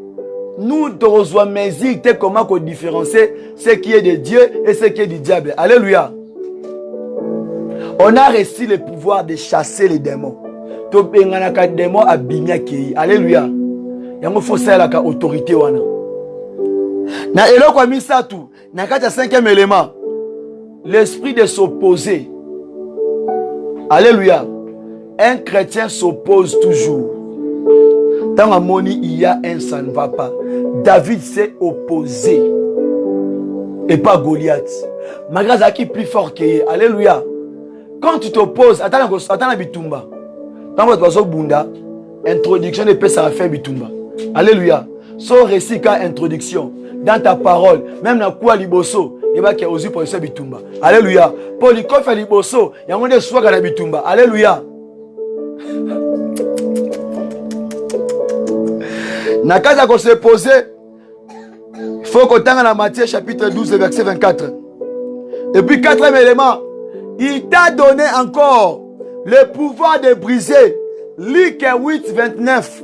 S1: nous devons mesurer comment différencier ce qui est de Dieu et ce qui est du diable. Alléluia. On a reçu le pouvoir de chasser les démons. Alléluia. Il faut faire la autorité. Na eloko misatu, na kata cinquième élément, l'esprit de s'opposer. Alléluia. Un chrétien s'oppose toujours. Dans la monnaie, il y a un, ça ne va pas. David s'est opposé. Et pas Goliath. Malgré ça qui est plus fort que lui. Alléluia. Quand tu t'opposes, attends la bitumba. Dans votre oiseau bunda, introduction de paix, ça va faire bitumba. Alléluia. Son récit qu'a introduction. Dans ta parole, même dans quoi liboso, il va qu'il y a aussi pour ce bitumba. Alléluia. Pour lui faire liboso, il y a un de soi dans la bitumba. Alléluia. Nakaza qu'on s'est posé, il faut qu'on tente dans Matthieu chapitre 12 verset 24. Et puis quatrième élément, il t'a donné encore le pouvoir de briser. Luc 8 29.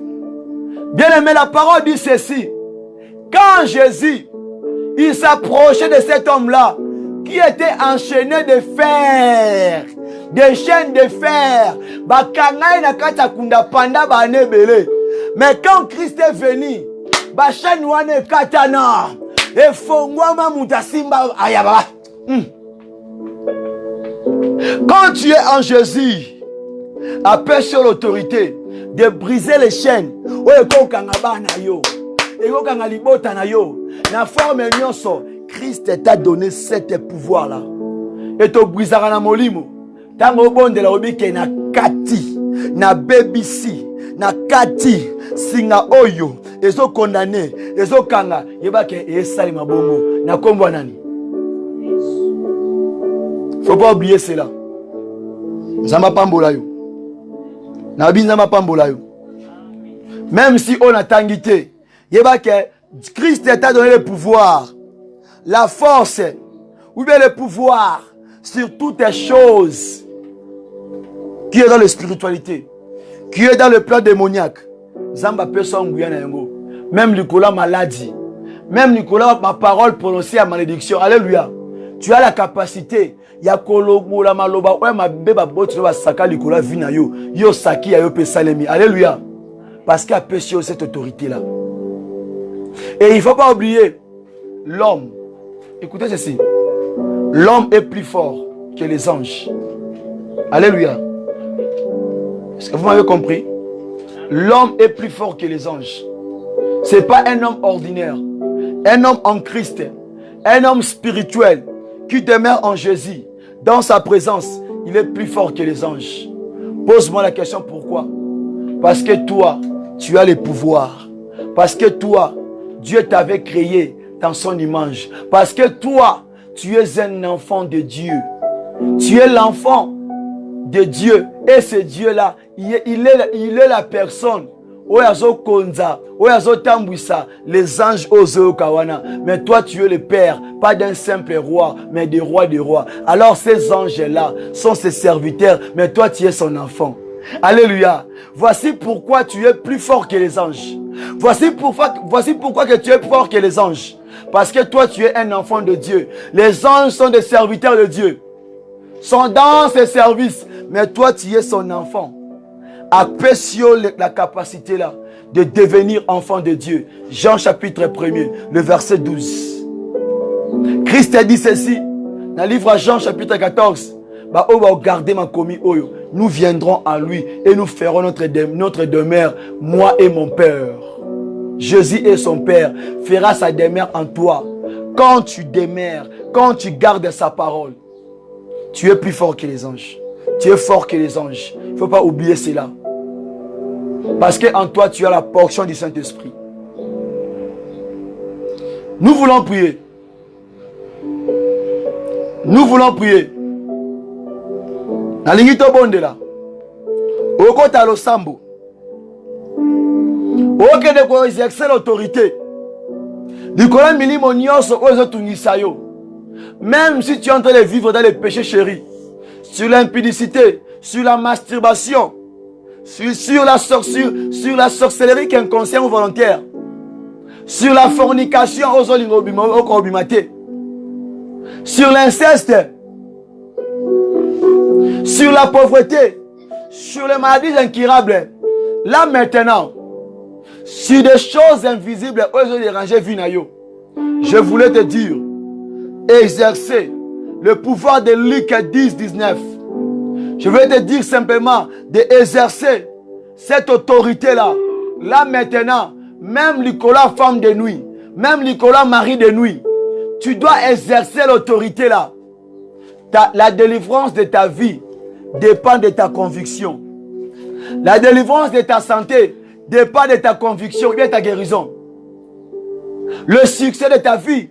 S1: Bien aimé, la parole dit ceci. Quand Jésus il s'approchait de cet homme-là qui était enchaîné de fer, des chaînes de fer, mais quand Christ est venu, quand tu es en Jésus, appelle sur l'autorité de briser les chaînes. Christ t'a donné cet pouvoir-là. Et tu briseras na molimo. Tango bonde la obike na kati, na BBC, na kati, singa oyo, ezo condamné, ezo kanga, yeba ke esali mabongo, na kombo nani. Faut pas oublier cela. Nzamba pambola yo. Nabi nzamba pambola yo. Même si on a tanguité, il y a que Christ t'a donné le pouvoir, la force, ou bien le pouvoir sur toutes les choses qui est dans la spiritualité, qui est dans le plan démoniaque. Zamba peut s'enguyer na yango. Même Nicolas maladie, même Nicolas ma parole prononcée à malédiction. Alléluia. Tu as la capacité. Ya kolobo la maloba ouais ma beba boti ba saka Nicolas vina yo yo saki ya yo pe salemi. Alléluia. Parce qu'il y a péché cette autorité là. Et il ne faut pas oublier l'homme. Écoutez ceci. L'homme est plus fort que les anges. Alléluia. Est-ce que vous m'avez compris? L'homme est plus fort que les anges. Ce n'est pas un homme ordinaire. Un homme en Christ. Un homme spirituel qui demeure en Jésus. Dans sa présence, il est plus fort que les anges. Pose-moi la question pourquoi? Parce que toi, tu as le pouvoir. Parce que toi, Dieu t'avait créé dans son image. Parce que toi, tu es un enfant de Dieu. Tu es l'enfant de Dieu. Et ce Dieu-là, il est la personne. Les anges Ozo Kawana. Mais toi, tu es le Père, pas d'un simple roi, mais des rois des rois. Alors ces anges-là sont ses serviteurs, mais toi, tu es son enfant. Alléluia. Voici pourquoi tu es plus fort que les anges. Voici pourquoi que tu es plus fort que les anges. Parce que toi, tu es un enfant de Dieu. Les anges sont des serviteurs de Dieu. Sont dans ses services. Mais toi, tu es son enfant. Apprécie la capacité là de devenir enfant de Dieu. Jean chapitre 1er, le verset 12. Christ a dit ceci dans le livre à Jean chapitre 14. Nous viendrons à lui et nous ferons notre demeure, moi et mon Père. Jésus et son Père fera sa demeure en toi. Quand tu demeures, quand tu gardes sa parole, tu es plus fort que les anges. Tu es fort que les anges. Il ne faut pas oublier cela. Parce qu'en toi, tu as la portion du Saint-Esprit. Nous voulons prier. Nous voulons prier. Nalingito bonde là. Okota lo sambo. Okende ko exercer l'autorité. Nicolas milimo nyonso ozo tungisa yo. Même si tu es en train de vivre dans les péchés chéris, sur l'impudicité, sur la masturbation, sur la sorcellerie inconsciente ou volontaire, sur la fornication, sur l'inceste, sur la pauvreté, sur les maladies incurables, là maintenant, sur des choses invisibles, je voulais te dire, exercer le pouvoir de Luc 10, 19. Je veux te dire simplement d'exercer cette autorité-là. Là maintenant, même Nicolas, femme de nuit, même Nicolas, mari de nuit, tu dois exercer l'autorité-là. La délivrance de ta vie dépend de ta conviction. La délivrance de ta santé dépend de ta conviction et de ta guérison. Le succès de ta vie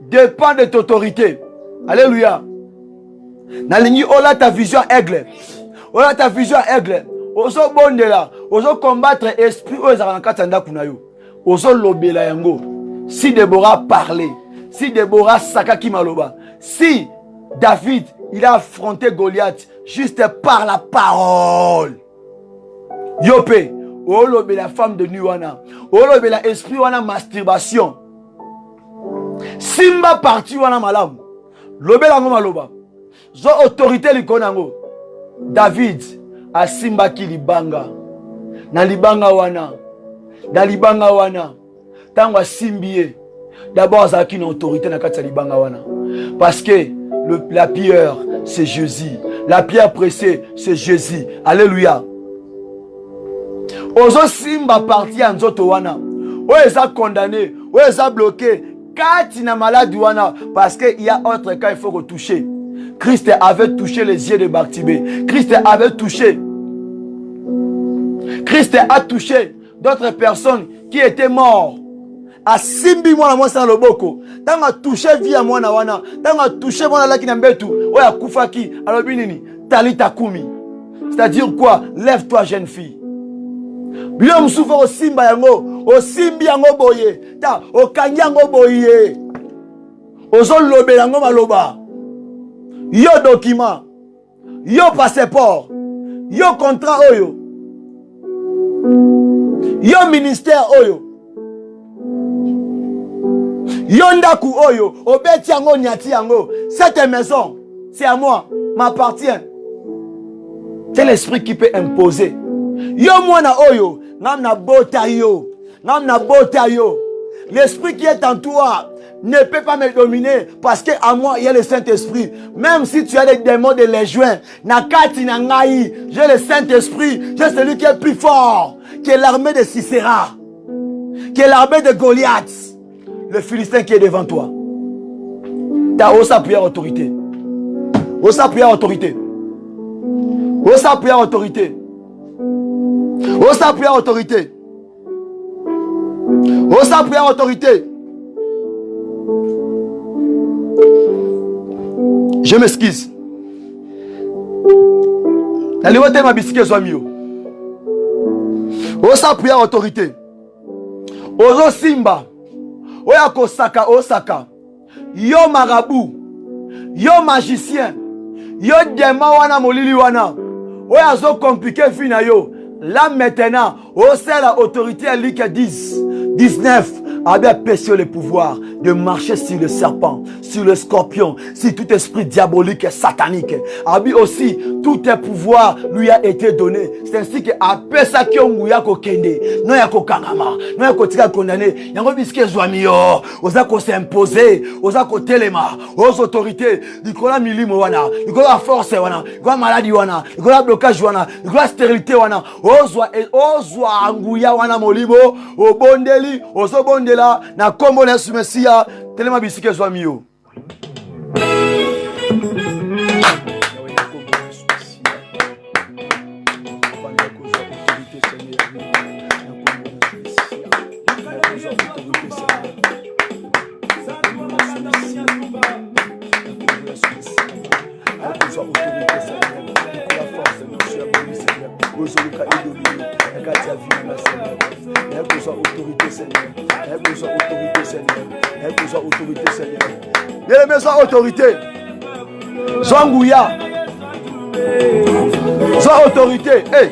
S1: dépend de ta autorité. Alléluia. Nalingi ola ta vision aigle. Ola ta vision aigle. Oso bondela. Oso combattre esprit ozara katanda kunayo. Oso lobela yango. Si Déborah parlait, si Déborah sakaki maloba, si David il a affronté Goliath juste par la parole. Yopé, olobe la femme de Nuwana, olobe la esprit wana masturbation. Simba parti wana malam. Lobe la ngoma loba. Zo autorité likonango. David a simba ki libanga. Na libanga wana. Na libanga wana. Tango simbie. D'abord azaki une autorité na kati libanga wana. Parce que la pierre c'est Jésus. La pierre pressée c'est Jésus. Alléluia. Ozo simba parti en nzoto wana. O eza condamné, o eza bloqué. Kati na malade wana parce que il y a autre cas il faut retoucher. Christ avait touché les yeux de Bartimée. Christ avait touché. Christ a touché d'autres personnes qui étaient mortes. A simbi moi la moi sans le boko. tanga toucher vie à mwana wana, tanga toucher mwana laki na mbetu, oya kufaki, alobi nini? Talita kumi. C'est-à-dire quoi? Lève-toi jeune fille. Bilo msufa o simba yango, o simbi yango boye, ta o kangi yango boye. Ozo lobe yango maloba. Yo document, yo passeport, yo contrat oyo, yo ministère oyo, yo ndaku oyo, obeti yango nyati yango. Cette maison, c'est à moi, m'appartient. C'est l'esprit qui peut imposer. Yo mwana oyo, ngam na bota yo, ngam na bota yo. L'esprit qui est en toi ne peut pas me dominer parce qu'à moi il y a le Saint-Esprit. Même si tu as des démons de légion, nakati na ngai, j'ai le Saint-Esprit, j'ai celui qui est plus fort, qui est l'armée de Sisera, qui est l'armée de Goliath, le Philistin qui est devant toi. T'as osa prière autorité. Osa prière autorité. Osa prière autorité. Osa prière autorité. Osa prière autorité. Je m'excuse. Naliwote ma bisike zwamio. Osa prière autorité. Ozo simba. Oya kosaka osaka. Yo marabout. Yo magicien. Yo démon wana molili wana. Oya zo compliqué fina yo. Là maintenant, c'est la autorité à Luc 10, 19. Avait perçu le pouvoir de marcher sur le serpent, sur le scorpion, sur tout esprit diabolique et satanique. Abi aussi, tout un pouvoir lui a été donné. C'est ainsi que après ça qui ont yako kende, non yako kangama, non yako tika condamné, yango biske zwamio, osako s'imposer, osako telema, aux autorités, Nicolas milimo wana, Nicolas force wana, Nicolas maladie wana, Nicolas blocage wana, Nicolas stérilité wana, ozwa anguya wana molimo, obondeli, osobondeli là na kombo na Messia telema bisike zwamio. Autorité. Zwangouya. Sois autorité. Hey.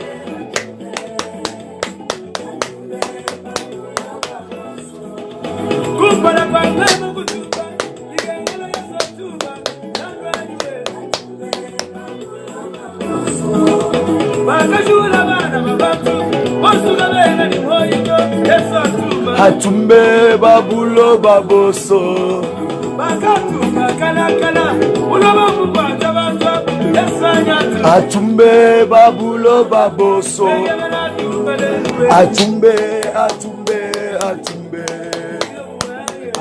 S1: Atumbe babulo baboso. Atumbe babulo baboso. Atumbe, atumbe, atumbe.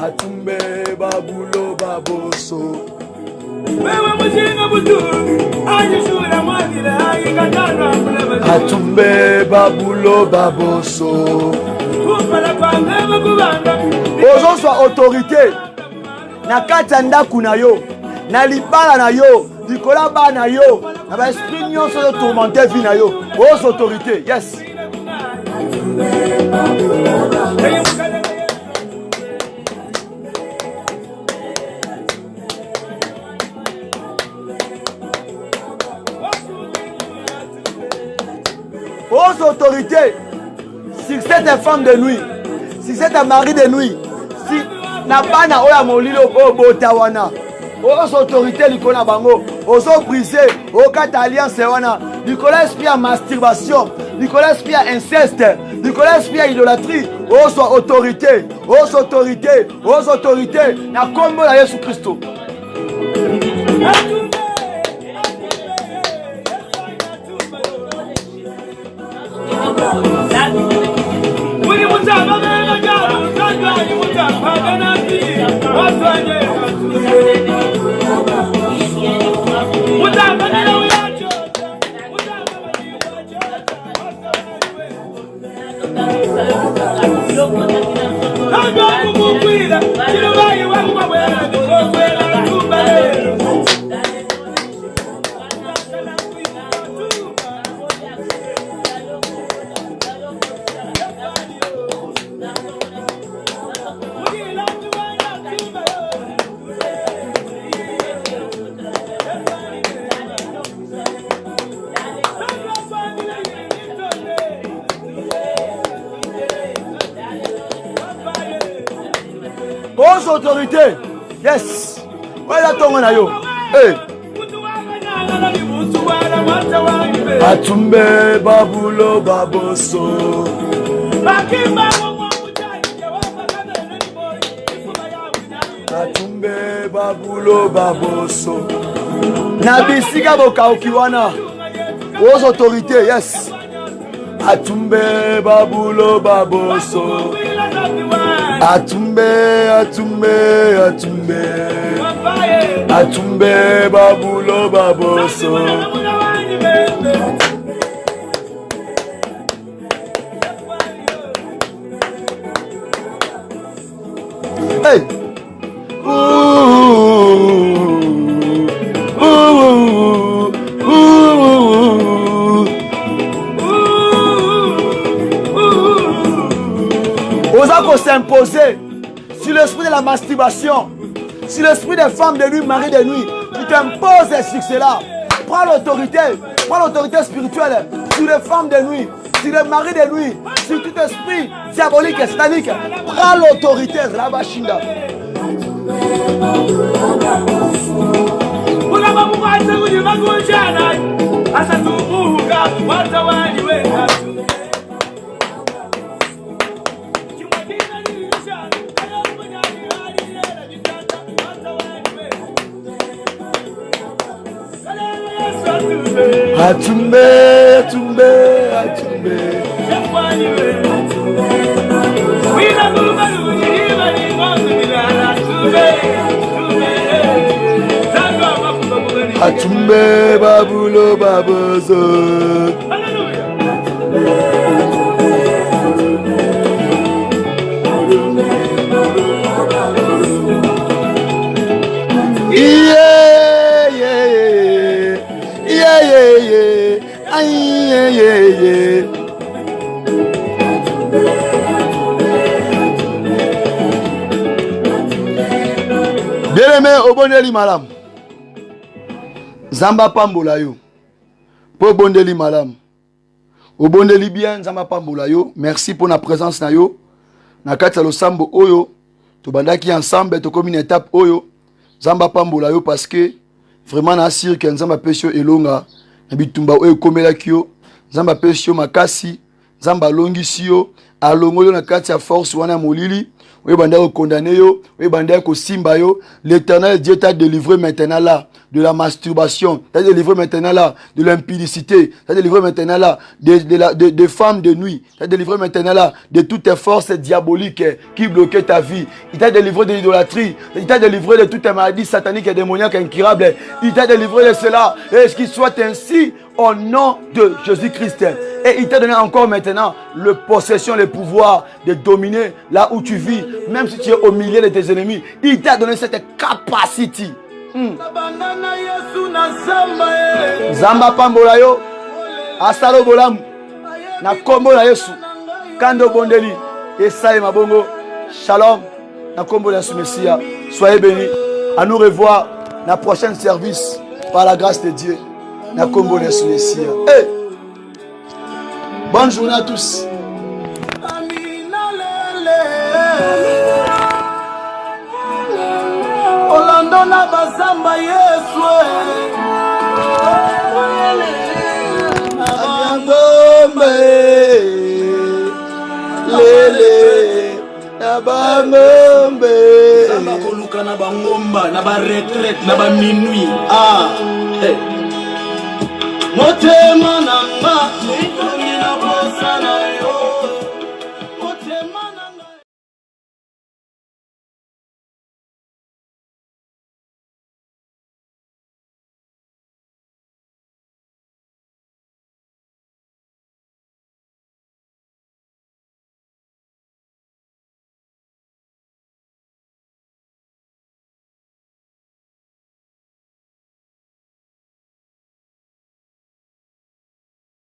S1: Atumbe babulo baboso. Atumbe babulo baboso. Ozo soit autorité. Na kati ndaku na yo, na libala na yo, likola ba na yo, na ba esprit nyonso yo tourmenter vie na yo, aux autorités. Yes. Aux autorités. Si c'est un femme de nuit, si c'est un mari de nuit, si na bana oya molilo o botawana, aux autorités likona bango, aux briser, aux quatre alliances wana, Nicolas esprit à masturbation, Nicolas esprit à inceste, Nicolas esprit à idolâtrie, aux autorités, aux autorités, aux autorités, na kombo la Yesu Christo. aux autorités. Yes. Voilà ton yo. Hey. Atumbe babulo baboso. Atumbe babulo baboso. Nabisika boka ukiwana. Aux autorités, yes. Atumbe babulo baboso. Atumbe, atumbe, atumbe. Atumbe babulo baboso. Hey. Osako s'imposer sur l'esprit de la masturbation, sur l'esprit des femmes de nuit, mari de nuit. Tu t'imposes ces succès-là. Prends l'autorité spirituelle sur les femmes de nuit, sur les maris de nuit, sur tout esprit diabolique et satanique. Prends l'autorité, Rabashinda. Atumbe, atumbe, atumbe. Atumbe babulo babozo. Yeah, yeah, yeah, yeah, yeah, yeah, ay, yeah, yeah, yeah. Bien-aimé, obondeli malam. Zamba pambola yo. Po obondeli malam. Obondeli bien, Zamba pambola yo. Merci pour la présence na yo. Na kati ya losambo oyo. To bandaki ensemble, to comme une étape oyo. Zamba pambola yo parce que vraiment na assure que Zamba pesio elonga. Na bitumba oyo komela kyo. Zamba pesio makasi. Zamba longisi yo. Alongolo na kati ya force wana molili. Oui, bandé au condamné yo, oui, bandé au simba yo. L'Éternel Dieu t'a délivré maintenant là de la masturbation, t'a délivré maintenant là de l'impudicité, t'a délivré maintenant là de femmes de nuit, t'a délivré maintenant là de toutes tes forces diaboliques qui bloquaient ta vie. Il t'a délivré de l'idolâtrie, il t'a délivré de toutes tes maladies sataniques et démoniaques incurables. Il t'a délivré de cela. Et qu'il soit ainsi au nom de Jésus-Christ. Et il t'a donné encore maintenant le possession, le pouvoir de dominer là où tu vis, même si tu es au milieu de tes ennemis. Il t'a donné cette capacité. Zamba pambola yo, asalo bolam, na kombo na Yesu, kando bondeli, esaïe mabongo, shalom, na kombo na Yesu Messia. Soyez bénis. À nous revoir dans le prochain service par la grâce de Dieu. Na kombo na Yesu Messia. Hey! Bonne journée à tous. Olando na bazamba Yesu. Abangombe. Lele. Abangombe. Samba koluka na bangomba, na ba retraite, na ba minuit. Ah. Hey. Motema nanga, itongi na bosa na yo. Motema